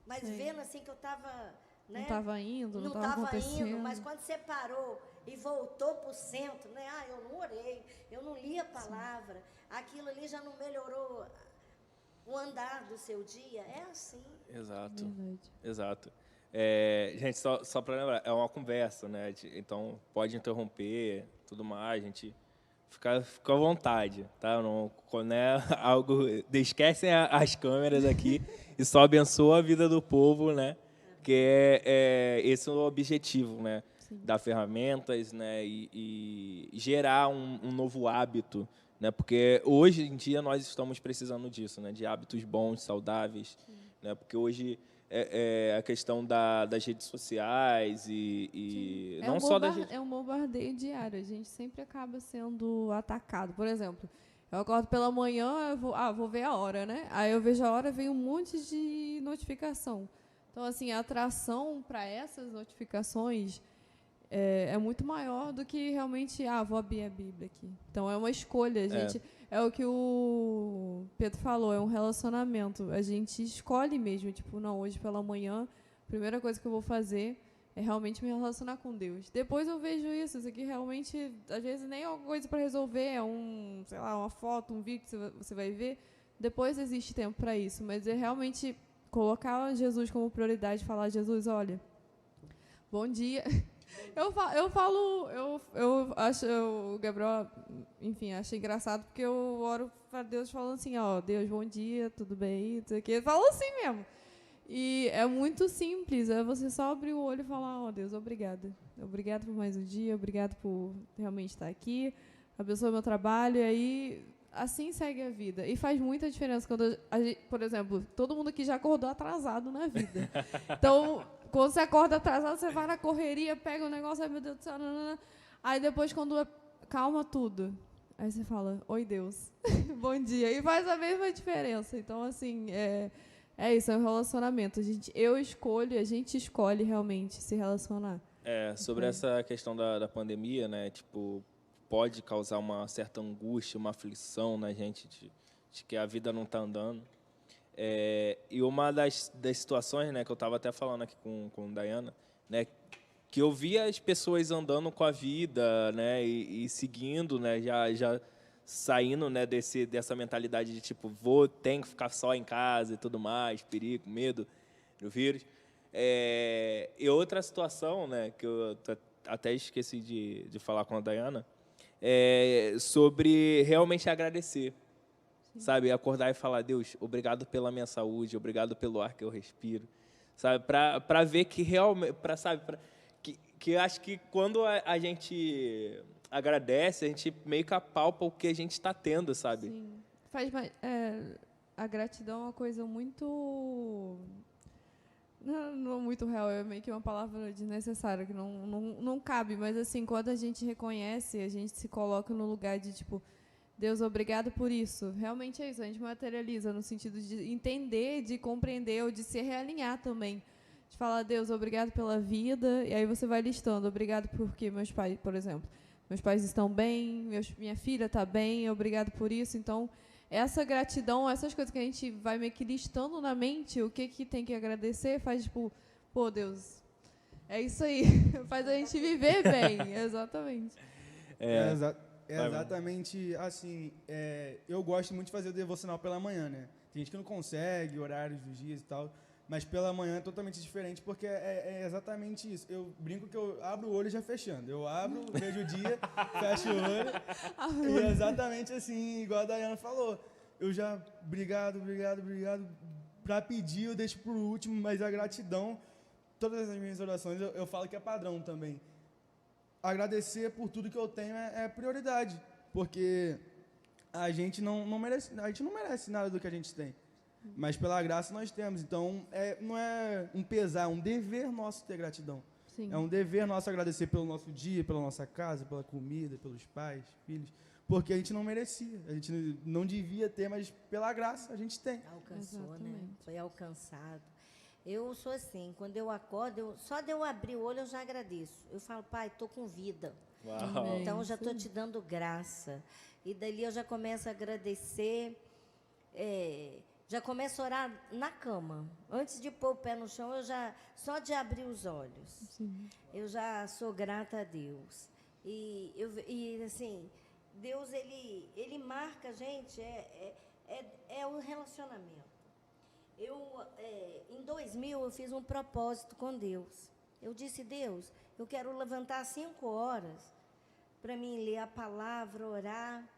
mas vendo assim que eu estava... Né, não estava indo, não estava acontecendo. indo, mas quando você parou e voltou para o centro, né, eu não orei, eu não li a palavra, aquilo ali já não melhorou o andar do seu dia. É assim. Exato, Verdade. exato. Gente, só para lembrar, é uma conversa, né? Então, pode interromper, tudo mais, a gente fica à vontade, tá? Não é algo... Esquecem as câmeras aqui e só abençoa a vida do povo, né? Porque esse é o objetivo, né? Sim. Dar ferramentas, né? E gerar um novo hábito, né? Porque hoje em dia nós estamos precisando disso, né? De hábitos bons, saudáveis, né? Porque hoje a questão das redes sociais e não só das redes... É um bombardeio diário, a gente sempre acaba sendo atacado. Por exemplo, eu acordo pela manhã, eu vou ver a hora, né? Aí eu vejo a hora, vem um monte de notificação. Então, assim, a atração para essas notificações é muito maior do que realmente, vou abrir a Bíblia aqui. Então, é uma escolha, gente. É o que o Pedro falou, é um relacionamento. A gente escolhe mesmo, tipo, não, hoje pela manhã, a primeira coisa que eu vou fazer é realmente me relacionar com Deus. Depois eu vejo isso aqui realmente, às vezes nem é uma coisa para resolver, é sei lá, uma foto, um vídeo que você vai ver. Depois existe tempo para isso, mas é realmente colocar Jesus como prioridade, falar, Jesus, olha, bom dia. Eu acho, o Gabriel, enfim, acho engraçado porque eu oro para Deus falando assim, Deus, bom dia, tudo bem, não sei o quê. Falo assim mesmo. E é muito simples, você só abrir o olho e falar, Deus, obrigada. Obrigado por mais um dia, obrigado por realmente estar aqui, abençoa meu trabalho, e aí assim segue a vida. E faz muita diferença quando, por exemplo, todo mundo aqui já acordou atrasado na vida. Então, quando você acorda atrasado, você vai na correria, pega o negócio, meu Deus do céu, aí depois quando calma tudo. Aí você fala, oi Deus, bom dia. E faz a mesma diferença. Então, assim, é isso, é um relacionamento. A gente escolhe realmente se relacionar. Sobre essa questão da pandemia, né, tipo, pode causar uma certa angústia, uma aflição na gente de que a vida não está andando. E uma das situações, né, que eu estava até falando aqui com a Dayana, né, que eu via as pessoas andando com a vida, né, e seguindo, né, já saindo, né, dessa mentalidade de tipo, tenho que ficar só em casa e tudo mais, perigo, medo do vírus. E outra situação, né, que eu até esqueci de falar com a Dayana, sobre realmente agradecer. Sabe, acordar e falar, Deus, obrigado pela minha saúde, obrigado pelo ar que eu respiro, sabe, para ver que realmente, que acho que quando a gente agradece, a gente meio que apalpa o que a gente está tendo, sabe? Sim. A gratidão é uma coisa muito... Não muito real, é meio que uma palavra desnecessária, que não cabe, mas assim, quando a gente reconhece, a gente se coloca no lugar de, tipo, Deus, obrigado por isso. Realmente é isso, a gente materializa no sentido de entender, de compreender ou de se realinhar também. De falar, Deus, obrigado pela vida, e aí você vai listando, obrigado porque meus pais, por exemplo, meus pais estão bem, minha filha está bem, obrigado por isso. Então, essa gratidão, essas coisas que a gente vai meio que listando na mente, o que tem que agradecer, faz tipo, pô, Deus, é isso aí, faz a gente viver bem, exatamente. Exatamente assim. Eu gosto muito de fazer o devocional pela manhã, né? Tem gente que não consegue, horários dos dias e tal, mas pela manhã é totalmente diferente, porque é exatamente isso. Eu brinco que eu abro o olho já fechando. Eu abro, vejo o dia, fecho o olho. E é exatamente assim, igual a Dayana falou. Eu já, obrigado. Para pedir, eu deixo por último, mas a gratidão, todas as minhas orações, eu falo que é padrão também. Agradecer por tudo que eu tenho é prioridade, porque a gente não merece nada do que a gente tem, mas pela graça nós temos. Então não é um pesar, é um dever nosso ter gratidão. Sim. É um dever nosso agradecer pelo nosso dia, pela nossa casa, pela comida, pelos pais, filhos, porque a gente não merecia, a gente não devia ter, mas pela graça a gente tem. Alcançou, Exatamente. né? Foi alcançado. Eu sou assim, quando eu acordo, só de eu abrir o olho eu já agradeço. Eu falo, Pai, estou com vida. Uau. Então, eu já estou te dando graça. E dali eu já começo a agradecer, já começo a orar na cama. Antes de pôr o pé no chão, só de abrir os olhos, Sim. eu já sou grata a Deus. E assim, Deus, ele marca a gente, é o relacionamento. Em 2000, eu fiz um propósito com Deus. Eu disse, Deus, eu quero levantar 5 horas para mim ler a palavra, orar.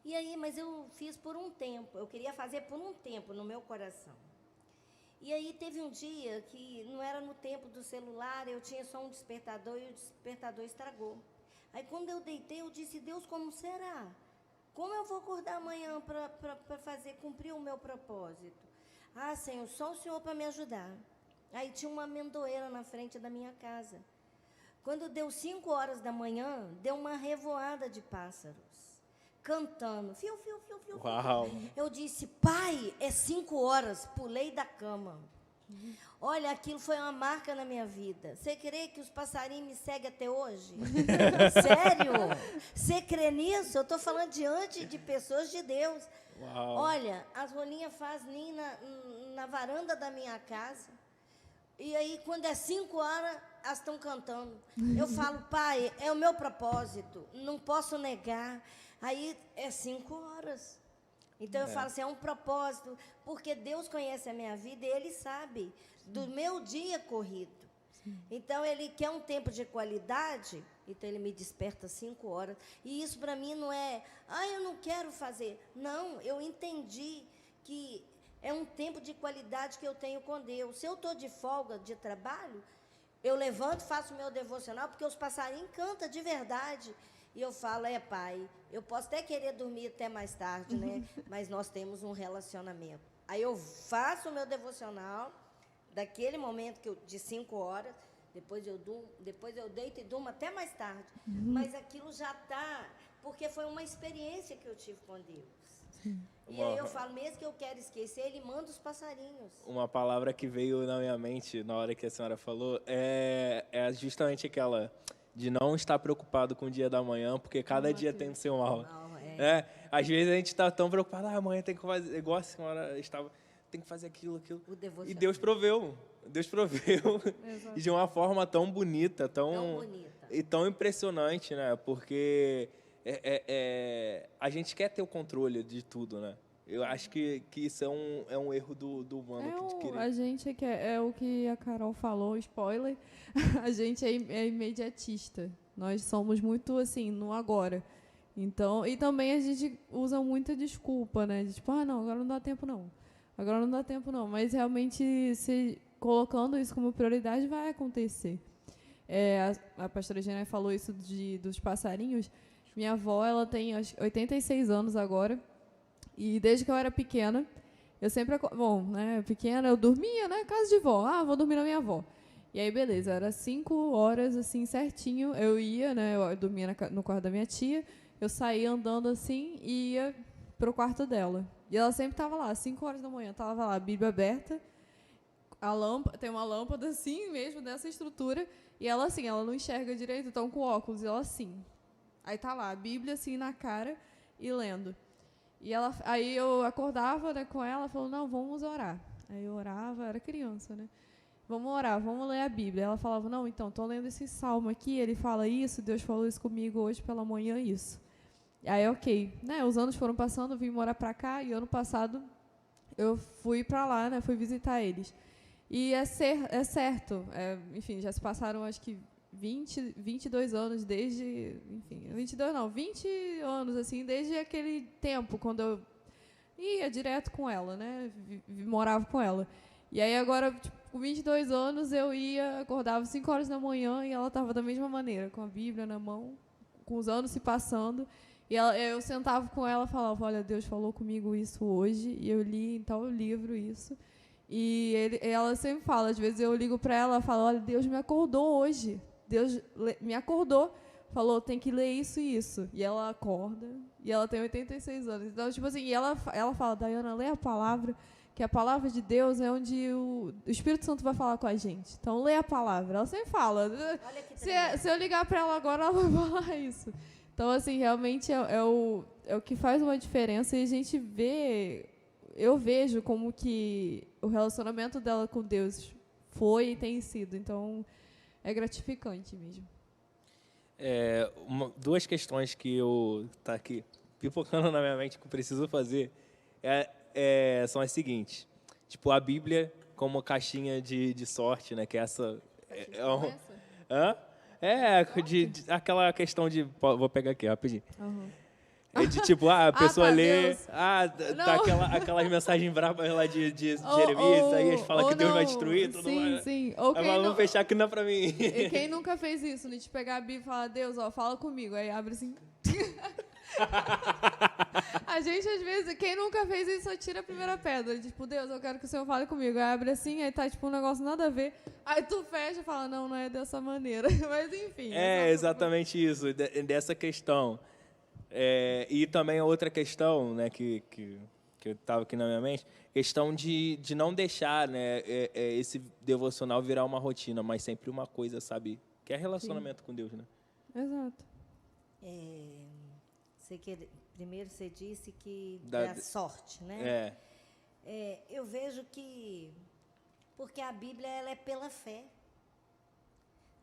E aí, mas eu fiz por um tempo. Eu queria fazer por um tempo no meu coração. E aí teve um dia que não era no tempo do celular, eu tinha só um despertador e o despertador estragou. Aí quando eu deitei, eu disse, Deus, como será? Como eu vou acordar amanhã para cumprir o meu propósito? Ah, Senhor, só o Senhor para me ajudar. Aí tinha uma amendoeira na frente da minha casa. Quando deu 5 horas da manhã, deu uma revoada de pássaros, cantando. Fiu, fiu, fiu, fiu. Uau. Eu disse, Pai, é 5 horas, pulei da cama. Olha, aquilo foi uma marca na minha vida. Você crê que os passarinhos me seguem até hoje? Sério? Você crê nisso? Eu estou falando diante de pessoas de Deus. Uau. Olha, as rolinhas fazem ninho na varanda da minha casa. E aí, quando é 5 horas, elas estão cantando. Eu falo, Pai, é o meu propósito, não posso negar. Aí, é 5 horas. Então, eu falo assim, é um propósito, porque Deus conhece a minha vida e Ele sabe do meu dia corrido. Então, Ele quer um tempo de qualidade, então Ele me desperta 5 horas. E isso, para mim, não é, eu não quero fazer. Não, eu entendi que é um tempo de qualidade que eu tenho com Deus. Se eu estou de folga de trabalho, eu levanto, faço o meu devocional, porque os passarinhos cantam de verdade. E eu falo, Pai, eu posso até querer dormir até mais tarde, né? Mas nós temos um relacionamento. Aí eu faço o meu devocional, daquele momento de 5 horas, depois eu deito e durmo até mais tarde. Mas aquilo já está porque foi uma experiência que eu tive com Deus. E aí eu falo, mesmo que eu quero esquecer, Ele manda os passarinhos. Uma palavra que veio na minha mente na hora que a senhora falou é justamente aquela de não estar preocupado com o dia da manhã, porque cada dia tem o seu mal. Às vezes a gente está tão preocupado, amanhã tem que fazer, igual a senhora estava, tem que fazer aquilo. E Deus proveu. E de uma forma tão bonita, e tão impressionante, né? Porque a gente quer ter o controle de tudo, né? Eu acho que isso é um erro do humano. A gente é o que a Carol falou, spoiler, a gente é imediatista. Nós somos muito assim, no agora. Então, e também a gente usa muita desculpa, né? De, tipo, não, agora não dá tempo não. Mas realmente, se colocando isso como prioridade, vai acontecer. A pastora Gênia falou isso dos passarinhos. Minha avó, ela tem 86 anos agora. E desde que eu era pequena, eu sempre... pequena, eu dormia, né? Casa de vó. Vou dormir na minha avó. E aí, beleza, era 5 horas, assim, certinho. Eu ia, né? Eu dormia no quarto da minha tia. Eu saía andando, assim, e ia pro quarto dela. E ela sempre estava lá, 5 horas da manhã, estava lá, a Bíblia aberta. Tem uma lâmpada, assim, mesmo, dessa estrutura. E ela, assim, ela não enxerga direito, então com óculos. E ela, assim. Aí tá lá, a Bíblia, assim, na cara e lendo. E aí eu acordava, né, com ela, falou, não, vamos orar. Aí eu orava, era criança, né? Vamos orar, vamos ler a Bíblia. Ela falava, não, então, estou lendo esse salmo aqui, ele fala isso, Deus falou isso comigo hoje pela manhã, isso. Aí, ok. Né, os anos foram passando, eu vim morar para cá, e ano passado eu fui para lá, né, fui visitar eles. E é certo, enfim, já se passaram, acho que 22 anos desde, enfim, 22 não, 20 anos, assim, desde aquele tempo, quando eu ia direto com ela, né, morava com ela. E aí agora, tipo, com 22 anos, eu acordava 5 horas da manhã e ela estava da mesma maneira, com a Bíblia na mão, com os anos se passando. E eu sentava com ela e falava, olha, Deus falou comigo isso hoje, e eu li em tal livro isso. E ela sempre fala, às vezes eu ligo para ela e falo, olha, Deus me acordou hoje. Deus me acordou, falou, tem que ler isso e isso. E ela acorda, e ela tem 86 anos. Então, tipo assim, e ela fala, Dayana, lê a palavra, que a palavra de Deus é onde o Espírito Santo vai falar com a gente. Então, lê a palavra. Ela sempre fala. Se eu ligar para ela agora, ela vai falar isso. Então, assim, realmente é o que faz uma diferença. E a gente eu vejo como que o relacionamento dela com Deus foi e tem sido. Então, é gratificante mesmo. Duas questões que eu tá aqui pipocando na minha mente que eu preciso fazer são as seguintes. Tipo, a Bíblia como caixinha de sorte, né? Que essa... aquela questão de... Vou pegar aqui, rapidinho. Uhum. É de tipo, a pessoa lê... Deus. Tá aquelas mensagens bravas lá de Jeremias, aí eles falam que Deus vai destruir, tudo mais. Sim. Vamos fechar que não é pra mim. E quem nunca fez isso, né? De pegar a Bíblia e falar, Deus, fala comigo. Aí abre assim... A gente, às vezes, quem nunca fez isso, só tira a primeira pedra. Tipo, Deus, eu quero que o Senhor fale comigo. Aí abre assim, aí tá tipo um negócio nada a ver. Aí tu fecha e fala, não é dessa maneira. Mas enfim. Exatamente isso, dessa questão. E também a outra questão, né, que eu estava aqui na minha mente, questão de não deixar, né, esse devocional virar uma rotina, mas sempre uma coisa, sabe, que é relacionamento com Deus, né? Exato. Primeiro você disse que é a sorte, né? Eu vejo que... Porque a Bíblia, ela é pela fé.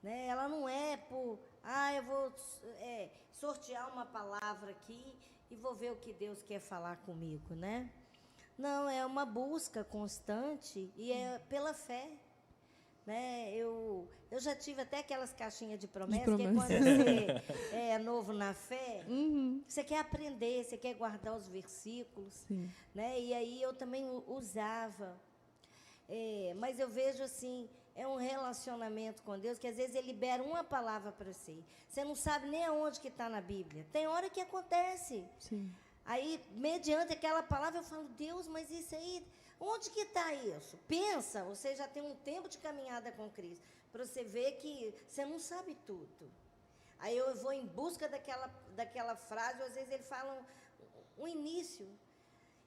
Né? Ela não é por... eu vou sortear uma palavra aqui e vou ver o que Deus quer falar comigo, né? Não, é uma busca constante e é pela fé. Né? Eu já tive até aquelas caixinhas de promessa, que é quando você é novo na fé, você quer aprender, você quer guardar os versículos, né? E aí eu também usava. Mas eu vejo assim, é um relacionamento com Deus, que às vezes Ele libera uma palavra para você. Você não sabe nem aonde que está na Bíblia. Tem hora que acontece. Sim. Aí, mediante aquela palavra, eu falo, Deus, mas isso aí... Onde que está isso? Pensa, você já tem um tempo de caminhada com Cristo, para você ver que você não sabe tudo. Aí eu vou em busca daquela frase, ou às vezes ele fala um início.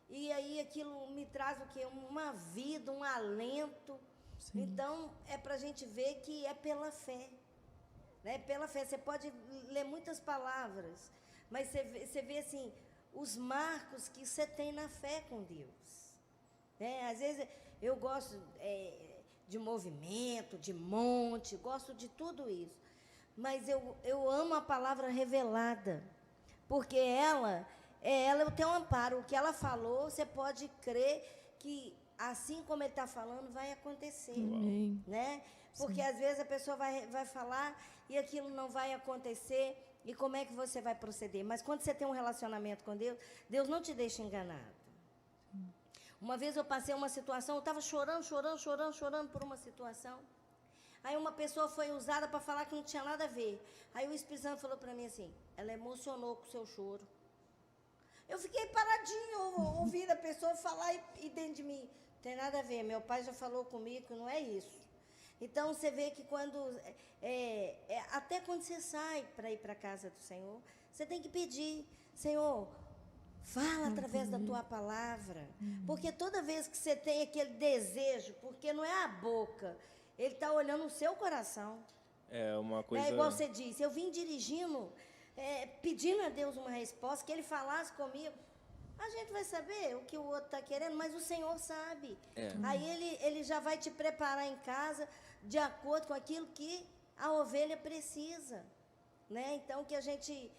E aí aquilo me traz o quê? Uma vida, um alento. Sim. Então, é para a gente ver que é pela fé. Né? Pela fé. Você pode ler muitas palavras, mas você vê assim, os marcos que você tem na fé com Deus. Né? Às vezes eu gosto de movimento, de monte, gosto de tudo isso. Mas eu amo a palavra revelada, porque ela o teu amparo. O que ela falou, você pode crer que, assim como ele está falando, vai acontecer. Amém. Né? Porque, às vezes, a pessoa vai falar e aquilo não vai acontecer. E como é que você vai proceder? Mas, quando você tem um relacionamento com Deus, Deus não te deixa enganado. Uma vez eu passei uma situação, eu estava chorando por uma situação. Aí uma pessoa foi usada para falar que não tinha nada a ver. Aí o Espírito Santo falou para mim assim, ela emocionou com o seu choro. Eu fiquei paradinho, ouvindo a pessoa falar e dentro de mim, não tem nada a ver, meu pai já falou comigo que não é isso. Então, você vê que até quando você sai para ir para a casa do Senhor, você tem que pedir, Senhor, fala através da tua palavra. Porque toda vez que você tem aquele desejo, porque não é a boca, ele está olhando o seu coração. É uma coisa... É igual você disse, eu vim dirigindo, pedindo a Deus uma resposta, que Ele falasse comigo. A gente vai saber o que o outro está querendo, mas o Senhor sabe. Aí ele já vai te preparar em casa de acordo com aquilo que a ovelha precisa. Né? Então, que a gente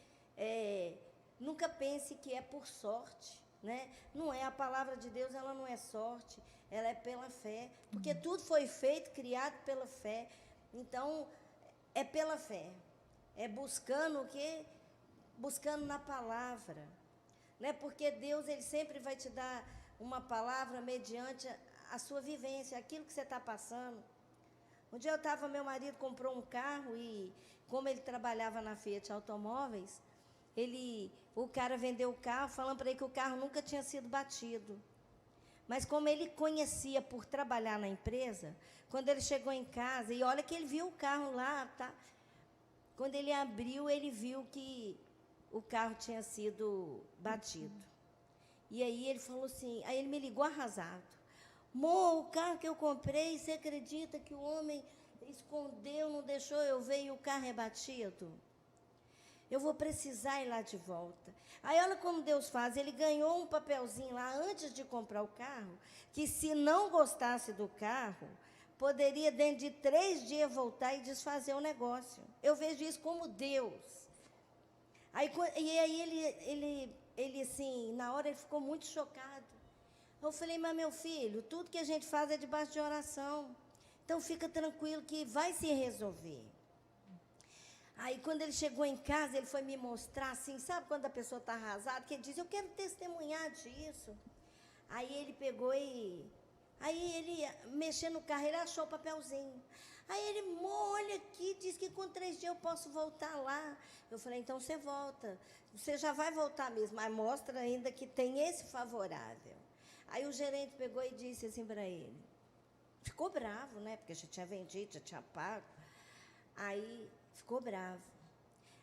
nunca pense que é por sorte. Né? Não é, a palavra de Deus, ela não é sorte, ela é pela fé. Porque tudo foi feito, criado pela fé. Então, é pela fé. É buscando o quê? Buscando na palavra. Né? Porque Deus, Ele sempre vai te dar uma palavra mediante a sua vivência, aquilo que você está passando. Um dia meu marido comprou um carro e, como ele trabalhava na Fiat Automóveis, o cara vendeu o carro falando para ele que o carro nunca tinha sido batido. Mas como ele conhecia por trabalhar na empresa, quando ele chegou em casa, e olha que ele viu o carro lá, tá? Quando ele abriu, ele viu que o carro tinha sido batido. E aí ele falou assim, aí ele me ligou arrasado. O carro que eu comprei, você acredita que o homem escondeu, não deixou eu ver e o carro é batido? Eu vou precisar ir lá de volta. Aí olha como Deus faz, ele ganhou um papelzinho lá antes de comprar o carro, que se não gostasse do carro, poderia dentro de 3 dias voltar e desfazer o negócio. Eu vejo isso como Deus. E aí ele assim, na hora ele ficou muito chocado. Eu falei, mas meu filho, tudo que a gente faz é debaixo de oração. Então fica tranquilo que vai se resolver. Aí quando ele chegou em casa, ele foi me mostrar assim, sabe quando a pessoa está arrasada, que ele diz, eu quero testemunhar disso. Aí ele pegou aí ele, mexendo no carro, ele achou o papelzinho. Aí ele, olha aqui, diz que com 3 dias eu posso voltar lá. Eu falei, então você volta. Você já vai voltar mesmo, mas mostra ainda que tem esse favorável. Aí o gerente pegou e disse assim para ele. Ficou bravo, né? Porque já tinha vendido, já tinha pago. Aí ficou bravo.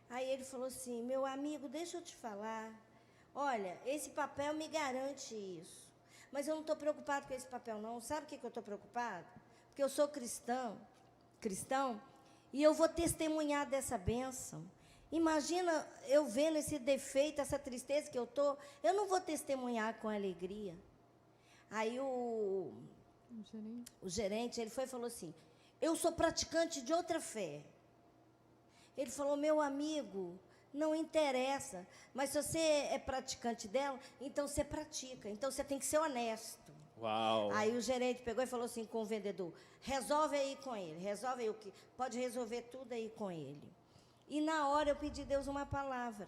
Aí ele falou assim, meu amigo, deixa eu te falar. Olha, esse papel me garante isso. Mas eu não estou preocupado com esse papel, não. Sabe o que eu estou preocupado? Porque eu sou cristão, e eu vou testemunhar dessa bênção. Imagina eu vendo esse defeito, essa tristeza que eu estou, eu não vou testemunhar com alegria. Aí o gerente, ele foi e falou assim, eu sou praticante de outra fé. Ele falou, meu amigo, não interessa, mas se você é praticante dela, então você pratica, então você tem que ser honesto. Uau! Aí o gerente pegou e falou assim com o vendedor, resolve aí com ele, resolve aí, pode resolver tudo aí com ele. E na hora eu pedi a Deus uma palavra,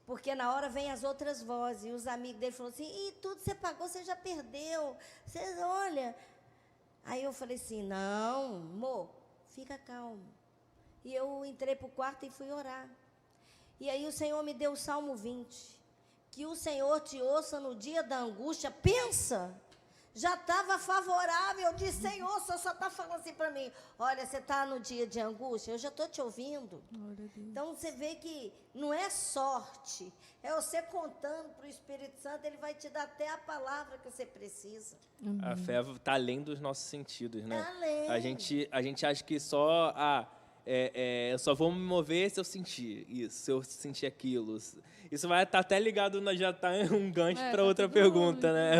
porque na hora vem as outras vozes, e os amigos dele falaram assim, e tudo você pagou, você já perdeu, você olha. Aí eu falei assim, não, amor, fica calmo. E eu entrei para o quarto e fui orar. E aí o Senhor me deu o Salmo 20. Que o Senhor te ouça no dia da angústia. Pensa! já estava favorável. Eu disse, Senhor, o Senhor só está falando assim para mim. Olha, você está no dia de angústia, eu já estou te ouvindo. Então, você vê que não é sorte, é você contando para o Espírito Santo, ele vai te dar até a palavra que você precisa. A fé está além dos nossos sentidos, né? Além. A gente acha que só... eu só vou me mover se eu sentir isso, se eu sentir aquilo. Isso vai estar até ligado, já está um gancho para outra pergunta, né?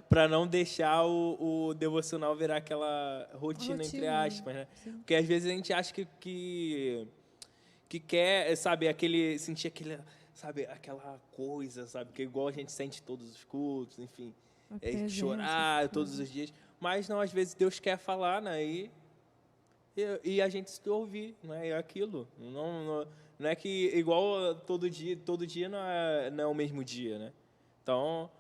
Para não deixar o devocional virar aquela rotina, entre aspas, né? Porque às vezes a gente acha que quer, sabe, sentir aquela coisa, sabe, que igual a gente sente todos os cultos, enfim, chorar todos os dias. Mas não, às vezes Deus quer falar, né? E a gente se ouvir, né? É aquilo. Não é que igual todo dia não é o mesmo dia, né? Então,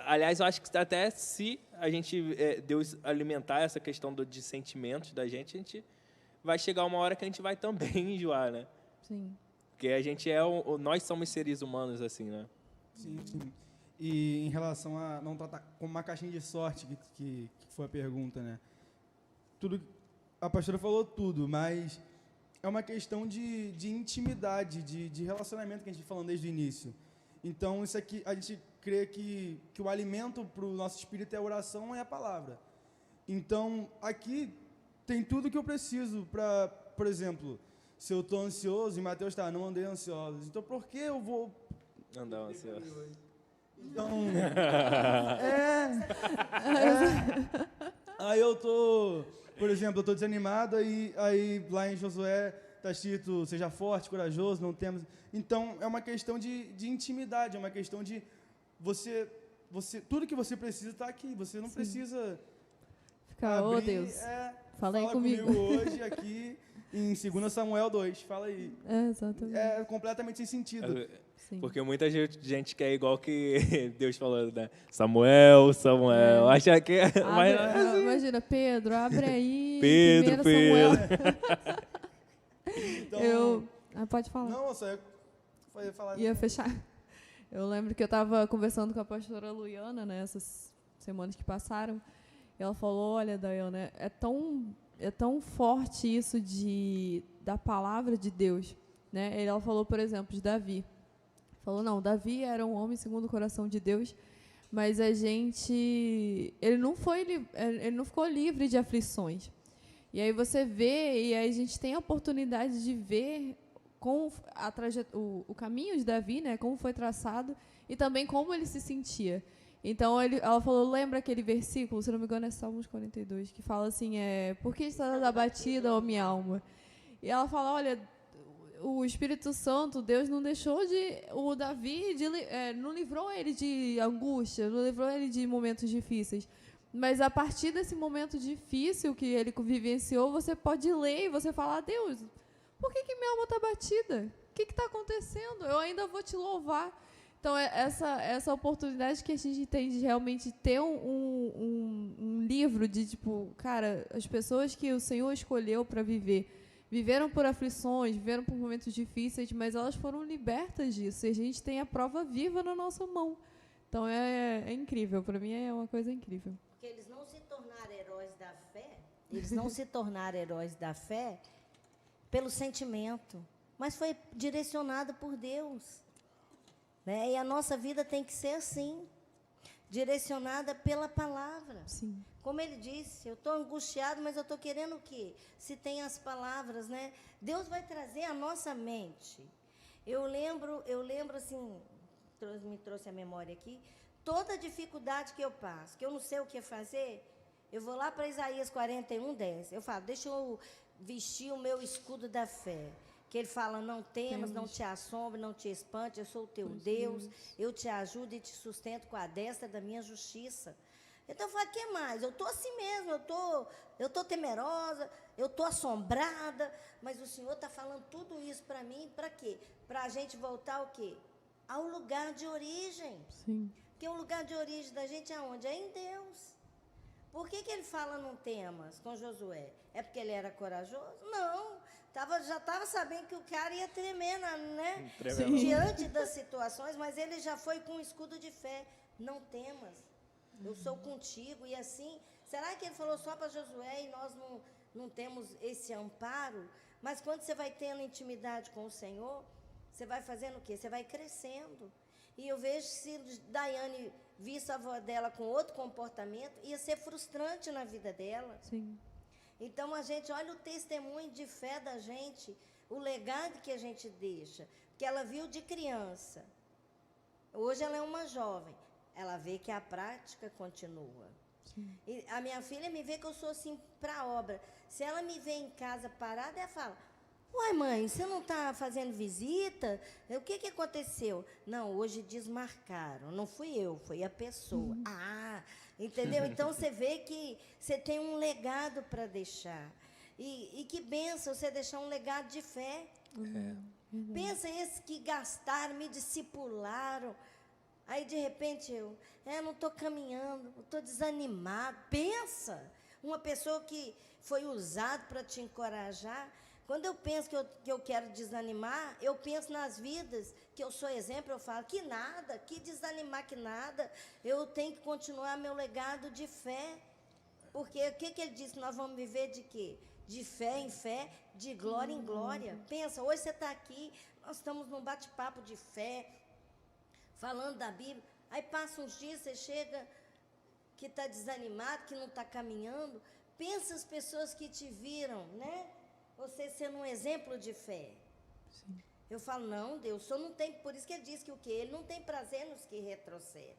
aliás, eu acho que até se a gente, Deus alimentar essa questão de sentimentos da gente, a gente vai chegar uma hora que a gente vai também enjoar, né? Sim. Porque a gente nós somos seres humanos, assim, né? Sim, sim. E em relação a não tratar como uma caixinha de sorte, que foi a pergunta, né? A pastora falou tudo, mas é uma questão de intimidade, de relacionamento que a gente está falando desde o início. Então, isso aqui, a gente crê que o alimento para o nosso espírito é a oração e a palavra. Então, aqui tem tudo que eu preciso para, por exemplo, se eu estou ansioso, e Mateus está, não andei ansioso. Então, por que eu vou andar ansioso? Então, aí eu tô, por exemplo, eu tô desanimado, aí lá em Josué está escrito, seja forte, corajoso, não temos. Então, é uma questão de intimidade, é uma questão de você tudo que você precisa está aqui, você não precisa ficar, abrir, Deus, fala aí fala comigo hoje aqui em 2 Samuel 2, fala aí. Exatamente. É completamente sem sentido. Sim. Porque muita gente quer igual que Deus falou, né? Samuel. Acha que... Imagina, Pedro, abre aí. Pedro. Então, pode falar. Não, eu só ia falar. Ia fechar. Eu lembro que eu estava conversando com a pastora Luiana, né, essas semanas que passaram, e ela falou, olha, Dayana, é tão forte isso da palavra de Deus, né? Ela falou, por exemplo, de Davi. Falou, não, Davi era um homem segundo o coração de Deus, mas ele não ficou livre de aflições. E aí você vê, e aí a gente tem a oportunidade de ver o caminho de Davi, né, como foi traçado, e também como ele se sentia. Então, ela falou, lembra aquele versículo, se não me engano é Salmos 42, que fala assim, por que estás abatida, ó minha alma? E ela fala, olha, o Espírito Santo, Deus não deixou o Davi, não livrou ele de angústia, não livrou ele de momentos difíceis. Mas a partir desse momento difícil que ele vivenciou, você pode ler e você falar, Deus, por que minha alma está batida? O que está acontecendo? Eu ainda vou te louvar. Então, essa oportunidade que a gente tem de realmente ter um livro de, tipo, cara, as pessoas que o Senhor escolheu para viveram por aflições, viveram por momentos difíceis, mas elas foram libertas disso. E a gente tem a prova viva na nossa mão. Então, é incrível. Para mim, é uma coisa incrível. Porque eles não se tornaram heróis da fé, pelo sentimento, mas foi direcionado por Deus. Né? E a nossa vida tem que ser assim, direcionada pela palavra. Sim. Como ele disse, eu estou angustiado, mas eu estou querendo o quê? Se tem as palavras, né? Deus vai trazer à nossa mente. Eu lembro assim, me trouxe a memória aqui, toda dificuldade que eu passo, que eu não sei o que fazer, eu vou lá para Isaías 41:10. Eu falo, deixa eu vestir o meu escudo da fé. Que ele fala, não temas, não te assombre, não te espante, eu sou o teu Deus, eu te ajudo e te sustento com a destra da minha justiça. Então, eu falo, o que mais? Eu estou assim mesmo, eu tô temerosa, eu estou assombrada, mas o Senhor está falando tudo isso para mim, para quê? Para a gente voltar ao quê? Ao lugar de origem. Sim. Porque o lugar de origem da gente é onde? É em Deus. Por que ele fala não temas com Josué? É porque ele era corajoso? Não. Já estava sabendo que o cara ia tremer, né? Sim. Diante das situações, mas ele já foi com um escudo de fé. Não temas. Eu sou contigo. E assim, será que ele falou só para Josué e nós não temos esse amparo? Mas quando você vai tendo intimidade com o Senhor, você vai fazendo o quê? Você vai crescendo. E eu vejo se Daiane visse a avó dela com outro comportamento, ia ser frustrante na vida dela. Sim. Então, a gente olha o testemunho de fé da gente, o legado que a gente deixa. Que ela viu de criança. Hoje ela é uma jovem. Ela vê que a prática continua. Sim. E a minha filha me vê que eu sou assim para a obra. Se ela me vê em casa parada, ela fala: uai, mãe, você não está fazendo visita? O que aconteceu? Não, hoje desmarcaram. Não fui eu, foi a pessoa. Ah, entendeu? Então, você vê que você tem um legado para deixar. E que benção você deixar um legado de fé. Pensa esses que gastaram, me discipularam. Aí, de repente, eu não estou caminhando, estou desanimado. Pensa, uma pessoa que foi usada para te encorajar. Quando eu penso que eu quero desanimar, eu penso nas vidas, que eu sou exemplo, eu falo, que nada, que desanimar, que nada. Eu tenho que continuar meu legado de fé. Porque o que ele disse? Nós vamos viver de quê? De fé em fé, de glória em glória. Pensa, hoje você está aqui, nós estamos num bate-papo de fé, falando da Bíblia. Aí passa uns dias, você chega que está desanimado, que não está caminhando. Pensa as pessoas que te viram, né? Você sendo um exemplo de fé. Sim. Eu falo, não, Deus, o Senhor não tem... Por isso que ele diz que o quê? Ele não tem prazer nos que retrocedem.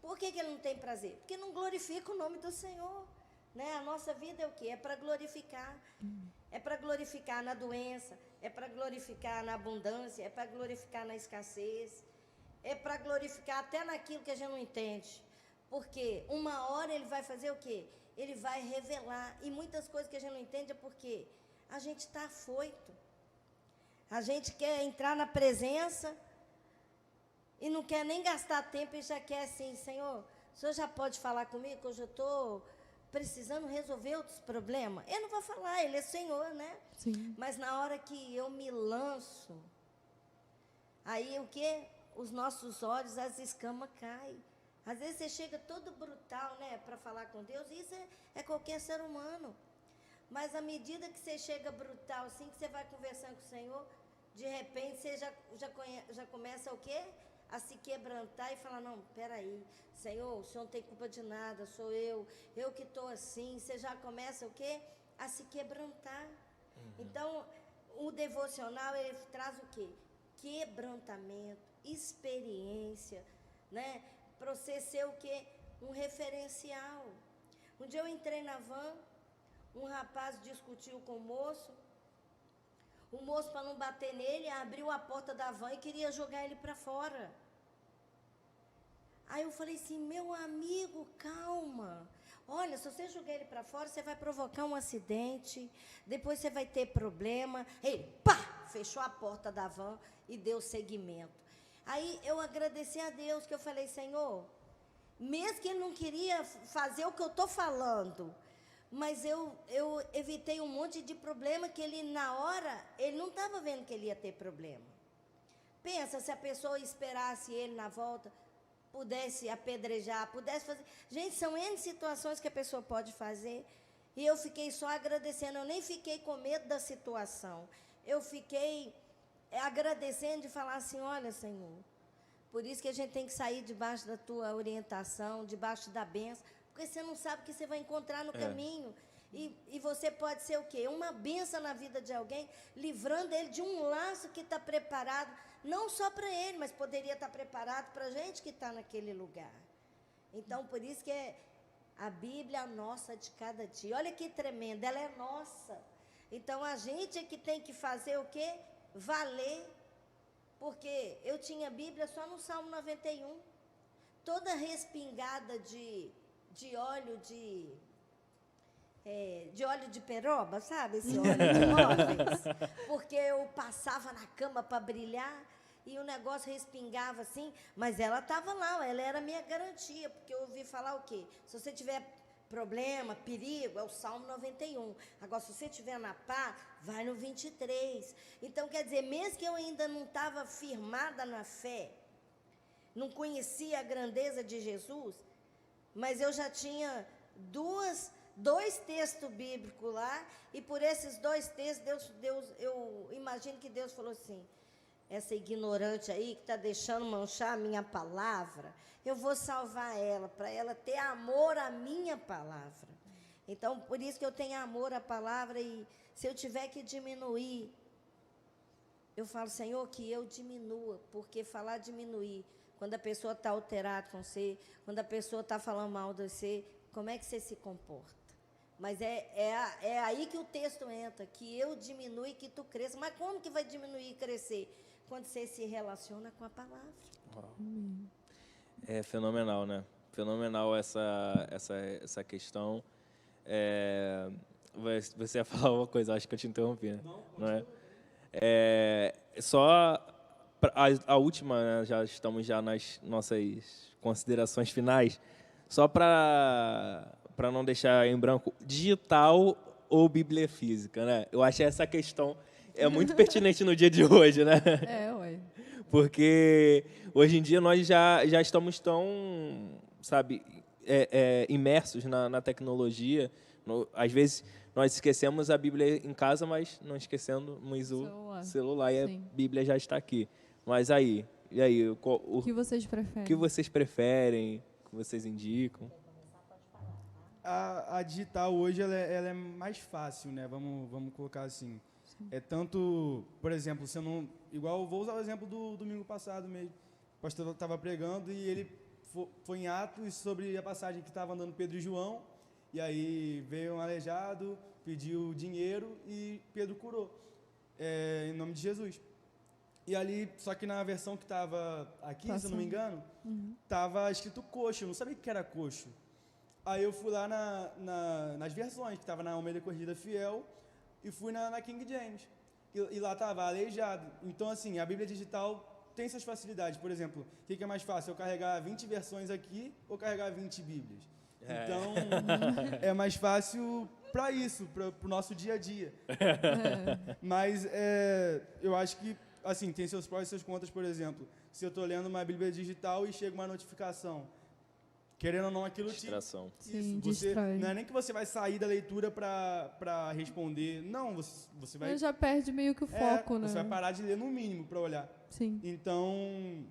Por que ele não tem prazer? Porque não glorifica o nome do Senhor. Né? A nossa vida é o quê? É para glorificar. É para glorificar na doença, é para glorificar na abundância, é para glorificar na escassez, é para glorificar até naquilo que a gente não entende. Porque uma hora ele vai fazer o quê? Ele vai revelar. E muitas coisas que a gente não entende é porque a gente está afoito. A gente quer entrar na presença e não quer nem gastar tempo e já quer assim, Senhor, o Senhor já pode falar comigo que hoje eu estou precisando resolver outros problemas? Ele não vai falar, ele é Senhor, né? Sim. Mas na hora que eu me lanço, aí o quê? Os nossos olhos, as escamas caem. Às vezes você chega todo brutal, né, para falar com Deus, e isso é qualquer ser humano. Mas à medida que você chega brutal, assim, que você vai conversando com o Senhor, de repente você já começa o quê? A se quebrantar e falar, não, peraí, Senhor, o Senhor não tem culpa de nada, sou eu que estou assim. Você já começa o quê? A se quebrantar. Então, o devocional, ele traz o quê? Quebrantamento, experiência, né? Para você ser o quê? Um referencial. Um dia eu entrei na van, um rapaz discutiu com o moço para não bater nele, abriu a porta da van e queria jogar ele para fora. Aí eu falei assim, meu amigo, calma. Olha, se você jogar ele para fora, você vai provocar um acidente, depois você vai ter problema. Ele, pá, fechou a porta da van e deu seguimento. Aí eu agradeci a Deus, que eu falei, Senhor, mesmo que ele não queria fazer o que eu estou falando, mas eu evitei um monte de problema que ele, na hora, ele não estava vendo que ele ia ter problema. Pensa, se a pessoa esperasse ele na volta, pudesse apedrejar, pudesse fazer... Gente, são N situações que a pessoa pode fazer, e eu fiquei só agradecendo, eu nem fiquei com medo da situação. Eu fiquei agradecendo de falar assim, olha, Senhor, por isso que a gente tem que sair debaixo da tua orientação, debaixo da bênção, porque você não sabe o que você vai encontrar no caminho. E você pode ser o quê? Uma bênção na vida de alguém, livrando ele de um laço que está preparado, não só para ele, mas poderia estar preparado para a gente que está naquele lugar. Então, por isso que a Bíblia é a nossa de cada dia. Olha que tremenda, ela é nossa. Então, a gente é que tem que fazer o quê? Valer. Porque eu tinha Bíblia só no Salmo 91. Toda respingada de óleo de óleo de peroba, sabe? Esse óleo de móveis. Porque eu passava na cama para brilhar e o negócio respingava assim, mas ela estava lá, ela era a minha garantia, porque eu ouvi falar o quê? Se você tiver problema, perigo, é o Salmo 91. Agora, se você estiver na paz, vai no 23. Então, quer dizer, mesmo que eu ainda não estava firmada na fé, não conhecia a grandeza de Jesus, mas eu já tinha dois textos bíblicos lá, e por esses 2 textos, eu imagino que Deus falou assim, essa ignorante aí que está deixando manchar a minha palavra, eu vou salvar ela, para ela ter amor à minha palavra. Então, por isso que eu tenho amor à palavra, e se eu tiver que diminuir, eu falo, Senhor, que eu diminua, porque falar diminuir, quando a pessoa está alterada com você, quando a pessoa está falando mal de você, como é que você se comporta? Mas é aí que o texto entra, que eu diminua e que tu cresça. Mas como que vai diminuir e crescer? Quando você se relaciona com a palavra. É fenomenal, né? Fenomenal essa questão. Você ia falar uma coisa, acho que eu te interrompi, né? Não é? Só a última, né? Já estamos já nas nossas considerações finais. Só para não deixar em branco, digital ou Bíblia física, né? Eu acho essa questão é muito pertinente no dia de hoje, né? Ué. Porque hoje em dia nós já estamos tão, sabe, imersos na tecnologia. Às vezes nós esquecemos a Bíblia em casa, mas não esquecemos o celular e a Bíblia já está aqui. Mas e aí? O que vocês preferem? O que vocês preferem? O que vocês indicam? A digital hoje ela é mais fácil, né? Vamos colocar assim. É tanto, por exemplo, você não, igual vou usar o exemplo do domingo passado mesmo. O pastor estava pregando e ele foi em Atos sobre a passagem que estava andando Pedro e João, e aí veio um aleijado, pediu dinheiro e Pedro curou, em nome de Jesus. E ali, só que na versão que estava aqui, se eu não me engano, estava escrito coxo, eu não sabia o que era coxo. Aí eu fui lá nas versões, que estava na Almeida Corrigida Fiel, e fui na King James. E lá estava aleijado. Então, assim, a Bíblia digital tem suas facilidades. Por exemplo, o que é mais fácil? Eu carregar 20 versões aqui ou carregar 20 Bíblias? Então, é mais fácil para isso, para o nosso dia a dia. Mas eu acho que, assim, tem seus prós e seus contras. Por exemplo, se eu estou lendo uma Bíblia digital e chega uma notificação, querendo ou não, aquilo distração. Sim, distrai. Não é nem que você vai sair da leitura para responder. Não, você vai... Já perde meio que o foco, né? Você vai parar de ler no mínimo para olhar. Sim. Então,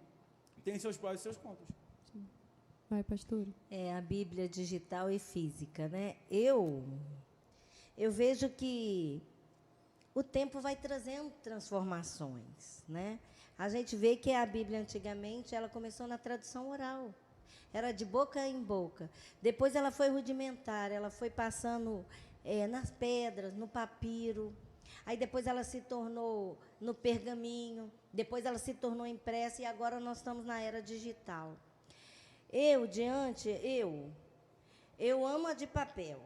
tem seus prós e seus contras. Sim. Vai, pastor. A Bíblia digital e física, né? Eu vejo que o tempo vai trazendo transformações, né? A gente vê que a Bíblia, antigamente, ela começou na tradução oral. Era de boca em boca. Depois ela foi rudimentar, ela foi passando nas pedras, no papiro. Aí depois ela se tornou no pergaminho. Depois ela se tornou impressa e agora nós estamos na era digital. Eu amo a de papel.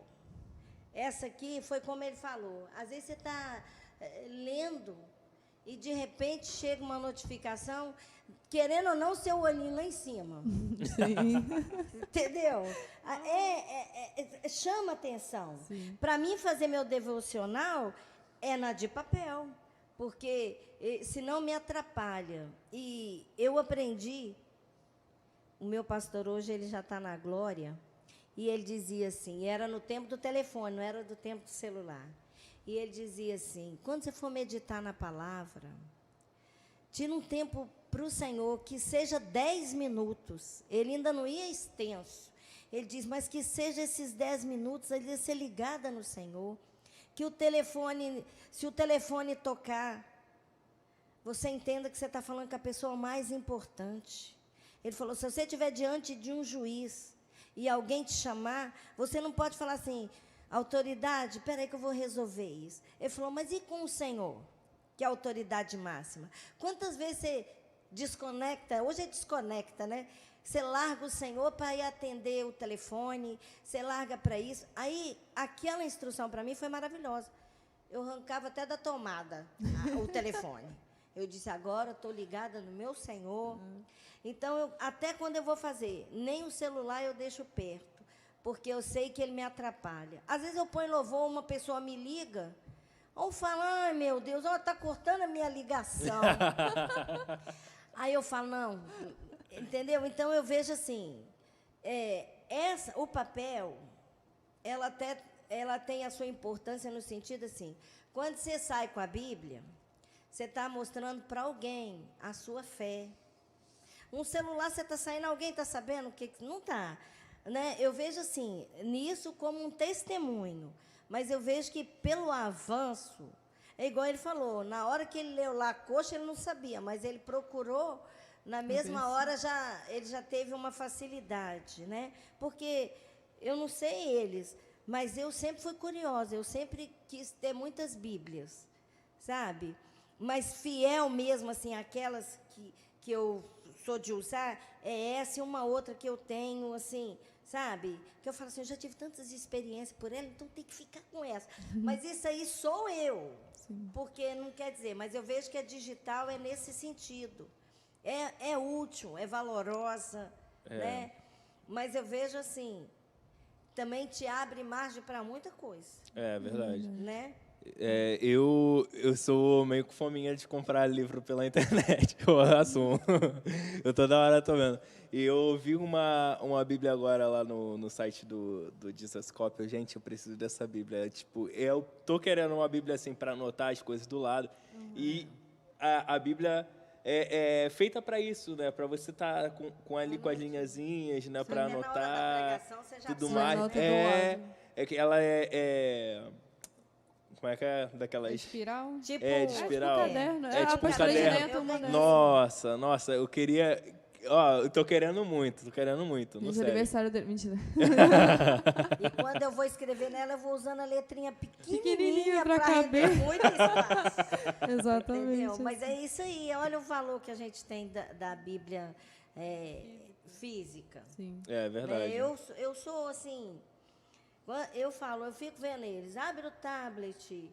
Essa aqui foi como ele falou. Às vezes você está lendo e de repente chega uma notificação, querendo ou não, seu olhinho lá em cima. Sim. Entendeu? Chama atenção. Para mim, fazer meu devocional é na de papel, porque senão me atrapalha. E eu aprendi, o meu pastor hoje, ele já está na glória, e ele dizia assim, era no tempo do telefone, não era do tempo do celular. E ele dizia assim, quando você for meditar na palavra, tira um tempo para o Senhor, que seja 10 minutos. Ele ainda não ia extenso. Ele diz, mas que seja esses 10 minutos, ele ia ser ligada no Senhor. Que o telefone, se o telefone tocar, você entenda que você está falando com a pessoa mais importante. Ele falou, se você estiver diante de um juiz e alguém te chamar, você não pode falar assim, autoridade, espera aí que eu vou resolver isso. Ele falou, mas e com o Senhor, que é a autoridade máxima? Quantas vezes você desconecta, hoje é desconecta, né? Você larga o Senhor para ir atender o telefone, você larga para isso. Aí, aquela instrução para mim foi maravilhosa. Eu arrancava até da tomada o telefone. Eu disse, agora estou ligada no meu Senhor. Então, até quando eu vou fazer, nem o celular eu deixo perto, porque eu sei que ele me atrapalha. Às vezes eu ponho louvor, uma pessoa me liga, ou fala, ai meu Deus, está cortando a minha ligação. Aí eu falo, não, entendeu? Então eu vejo assim, o papel, ela tem a sua importância no sentido assim, quando você sai com a Bíblia, você está mostrando para alguém a sua fé. Um celular, você está saindo, alguém está sabendo o que... Não está. Né? Eu vejo assim, nisso como um testemunho, mas eu vejo que pelo avanço, é igual ele falou, na hora que ele leu lá a coxa, ele não sabia, mas ele procurou, na mesma hora ele já teve uma facilidade, né? Porque eu não sei eles, mas eu sempre fui curiosa, eu sempre quis ter muitas Bíblias, sabe? Mas fiel mesmo, assim, aquelas que eu sou de usar, é essa e uma outra que eu tenho, assim, sabe? Que eu falo assim, eu já tive tantas experiências por ela, então tem que ficar com essa. Mas isso aí sou eu, porque não quer dizer, mas eu vejo que a digital é nesse sentido. É útil, é valorosa, né? Mas eu vejo assim, também te abre margem para muita coisa. É verdade. Né? Eu sou meio com fominha de comprar livro pela internet, eu assumo. Eu toda hora tô vendo. E eu vi uma Bíblia agora lá no site do Jesus Copy. Gente, eu preciso dessa Bíblia. Tipo, eu tô querendo uma Bíblia assim para anotar as coisas do lado. E a Bíblia é feita para isso, né? Para você estar com ali com as linhazinhas, né? Para anotar Na pregação, você já tudo sabe. mais. Anota do lado. É que ela como é que é? Daquelas... Espiral? Tipo, de espiral. É tipo um caderno. É tipo um pastora caderno. Direto, uma dessas. Nossa, eu queria... Ó, eu tô querendo muito, no Gente, sério. aniversário dele. Mentira. e quando eu vou escrever nela, eu vou usando a letrinha Pequenininha pequenininha pra para caber. render muito espaço. Exatamente. Entendeu? Mas é isso aí. Olha o valor que a gente tem da Bíblia física. Sim. É verdade. Eu sou assim... Eu falo, eu fico vendo eles. Abre o tablet.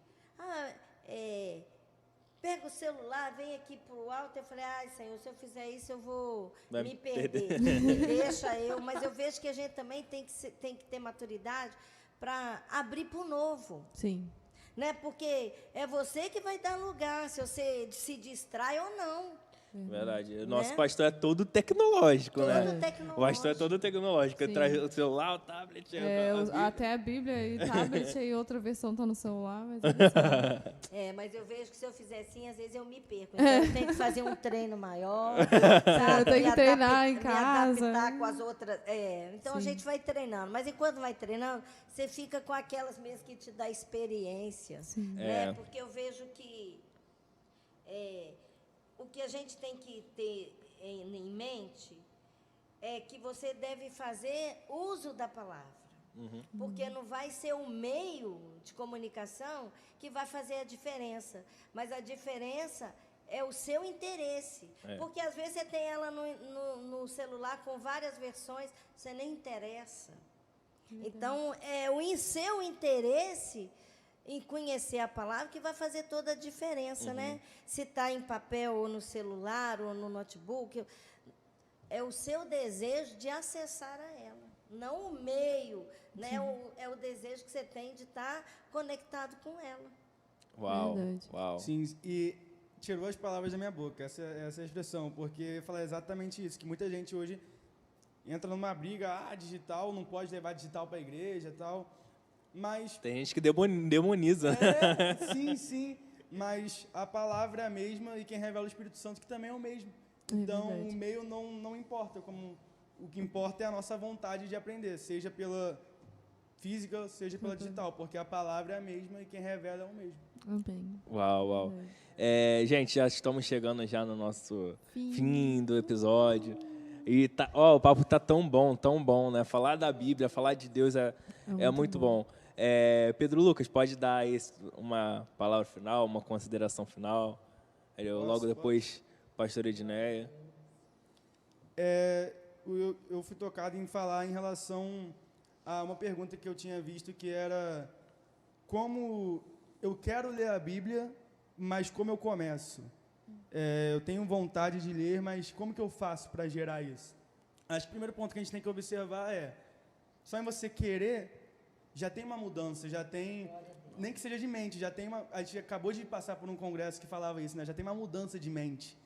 Pega o celular, vem aqui para o alto. Eu falei, ai, Senhor, se eu fizer isso, eu vou Vai me perder. Deixa eu. Mas eu vejo que a gente também tem que ter maturidade para abrir para o novo. Sim. Né? Porque é você que vai dar lugar, se você se distrai ou não. Verdade. O nosso Né? pastor é todo tecnológico, né? Todo tecnológico. O pastor é todo tecnológico. Ele Sim. traz o celular, o tablet... Até a Bíblia e tablet e outra versão tá no celular. Mas Mas eu vejo que se eu fizer assim, às vezes eu me perco. Então eu tenho que fazer um treino maior. Eu tenho que treinar em casa. Me adaptar com as outras. Então a gente vai treinando. Mas enquanto vai treinando, você fica com aquelas mesmo que te dá experiência. Né? Porque eu vejo que o que a gente tem que ter em mente é que você deve fazer uso da palavra. Porque não vai ser o meio de comunicação que vai fazer a diferença. Mas a diferença é o seu interesse. Porque às vezes você tem ela no celular com várias versões, você nem interessa. Então, é o seu interesse em conhecer a palavra que vai fazer toda a diferença, né? Se está em papel, ou no celular, ou no notebook, é o seu desejo de acessar a ela, não o meio, né? É o desejo que você tem de estar conectado com ela. Uau, Verdade. uau. Sim, e tirou as palavras da minha boca, essa é a expressão, porque fala exatamente isso, que muita gente hoje entra numa briga, digital, não pode levar digital para a igreja e tal, mas... Tem gente que demoniza. Sim, mas a palavra é a mesma e quem revela o Espírito Santo que também é o mesmo. Então, o meio não importa, o que importa é a nossa vontade de aprender, seja pela física, seja pela digital, porque a palavra é a mesma e quem revela é o mesmo. Amém. Uau. Gente, já estamos chegando já no nosso fim do episódio. E o papo tá tão bom, né? Falar da Bíblia, falar de Deus é muito bom. Pedro Lucas, pode dar uma palavra final, uma consideração final? Logo depois, pastor Edneia. Eu fui tocado em falar em relação a uma pergunta que eu tinha visto, que era como eu quero ler a Bíblia, mas como eu começo? Eu tenho vontade de ler, mas como que eu faço para gerar isso? Acho que o primeiro ponto que a gente tem que observar só em você querer, já tem uma mudança, já tem, nem que seja de mente, a gente acabou de passar por um congresso que falava isso, né? Já tem uma mudança de mente.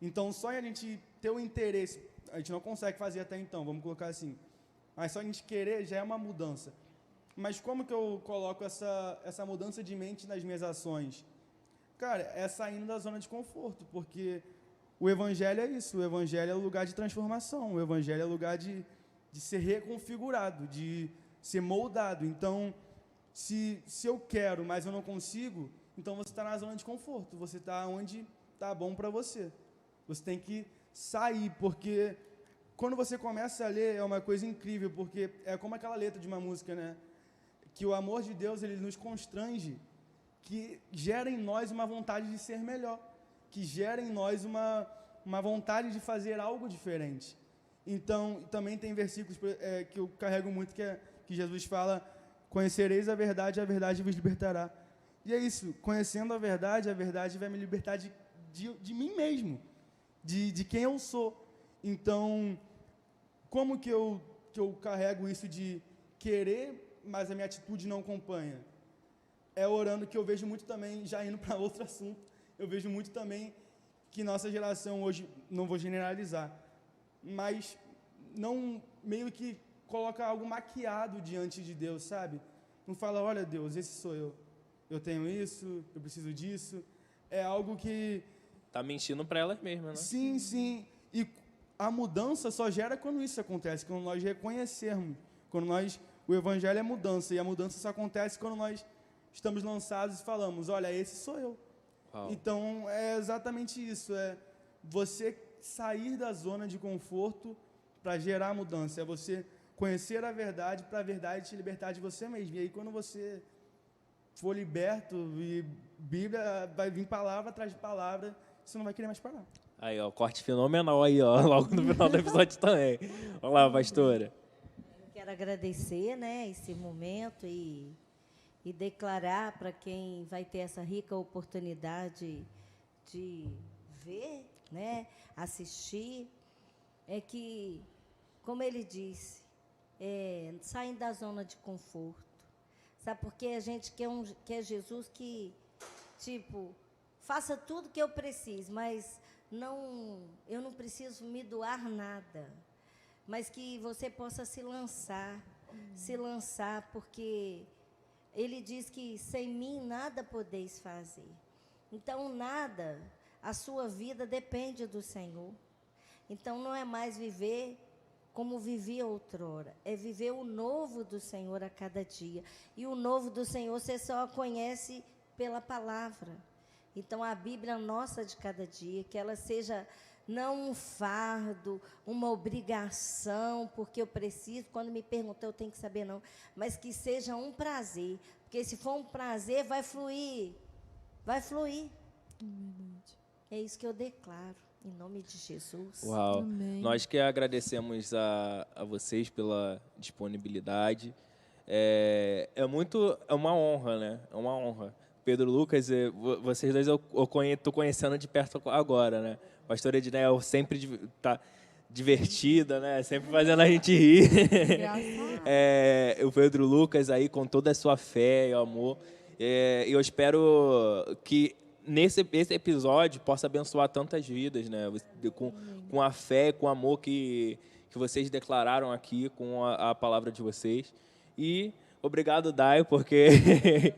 Então, só em a gente ter o interesse, a gente não consegue fazer até então, vamos colocar assim, Mas só a gente querer já é uma mudança. Mas como que eu coloco essa mudança de mente nas minhas ações? Cara, é saindo da zona de conforto, porque o Evangelho é isso. O Evangelho é o lugar de transformação. O Evangelho é o lugar de ser reconfigurado, de ser moldado. Então, se eu quero, mas eu não consigo, então você está na zona de conforto. Você está onde está bom para você. Você tem que sair, porque quando você começa a ler, é uma coisa incrível, porque é como aquela letra de uma música, né? Que o amor de Deus, ele nos constrange, que gera em nós uma vontade de ser melhor, que gera em nós uma vontade de fazer algo diferente. Então, também tem versículos que eu carrego muito, que Jesus fala: conhecereis a verdade vos libertará. E é isso, conhecendo a verdade vai me libertar de mim mesmo, de quem eu sou. Então, como que eu carrego isso de querer, mas a minha atitude não acompanha? É orando, que eu vejo muito também, já indo para outro assunto, eu vejo muito também que nossa geração hoje, não vou generalizar, mas não meio que coloca algo maquiado diante de Deus, sabe? Não fala: olha Deus, esse sou eu tenho isso, eu preciso disso. É algo que... Tá mentindo para elas mesmas, né? Sim, sim. E a mudança só gera quando isso acontece, quando nós reconhecermos, o Evangelho é mudança, e a mudança só acontece quando nós estamos lançados e falamos: olha, esse sou eu. Uau. Então, é exatamente isso, é você sair da zona de conforto para gerar mudança, é você conhecer a verdade, para a verdade te libertar de você mesmo. E aí, quando você for liberto, e Bíblia, vai vir palavra atrás de palavra, você não vai querer mais parar. Aí, ó, corte fenomenal aí, ó, logo no final do episódio também. Vamos lá, pastora. Quero agradecer, né, esse momento e declarar para quem vai ter essa rica oportunidade de ver, né, assistir, é que, como ele disse, saem da zona de conforto. Sabe, porque a gente quer Jesus que, tipo, faça tudo que eu preciso, mas eu não preciso me doar nada, mas que você possa se lançar, porque ele diz que sem mim nada podeis fazer. Então, nada, a sua vida depende do Senhor. Então, não é mais viver como vivia outrora, é viver o novo do Senhor a cada dia. E o novo do Senhor você só conhece pela palavra. Então, a Bíblia nossa de cada dia, que ela seja não um fardo, uma obrigação, porque eu preciso, quando me perguntam eu tenho que saber, não, mas que seja um prazer, porque se for um prazer, vai fluir. É isso que eu declaro, em nome de Jesus. Uau. Amém. Nós que agradecemos a vocês pela disponibilidade. É uma honra, né? É uma honra. Pedro, Lucas, vocês dois eu estou conhecendo de perto agora, né? A pastora Edneia sempre tá divertida, né? Sempre fazendo a gente rir. O Pedro Lucas aí com toda a sua fé e amor. Eu espero que esse episódio possa abençoar tantas vidas, né? Com a fé, com o amor que vocês declararam aqui, com a palavra de vocês. E obrigado, Dai, porque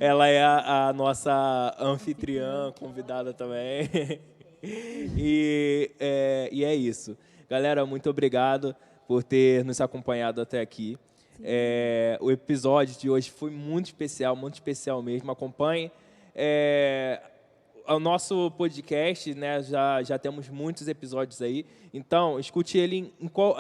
ela é a nossa anfitriã, convidada também. E é isso. Galera, muito obrigado por ter nos acompanhado até aqui. O episódio de hoje foi muito especial mesmo. Acompanhe o nosso podcast, né? Já temos muitos episódios aí. Então, escute ele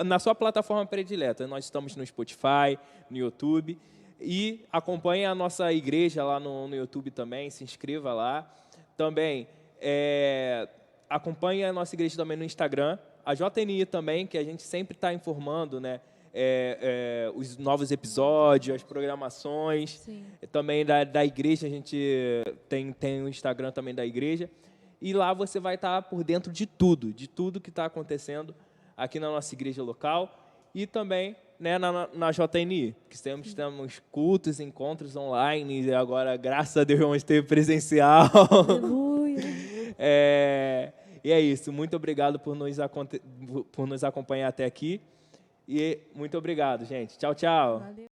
na sua plataforma predileta. Nós estamos no Spotify, no YouTube. E acompanhe a nossa igreja lá no YouTube também. Se inscreva lá. Também acompanhe a nossa igreja também no Instagram. A JNI também, que a gente sempre está informando, né? Os novos episódios, as programações. Sim. Também da igreja, a gente tem o Instagram também da igreja. E lá você vai estar por dentro de tudo que está acontecendo aqui na nossa igreja local. E também, né, na JNI, que temos cultos, encontros online. E agora, graças a Deus, vamos ter presencial. Aleluia. E é isso. Muito obrigado por nos acompanhar até aqui. E muito obrigado, gente. Tchau, tchau. Valeu.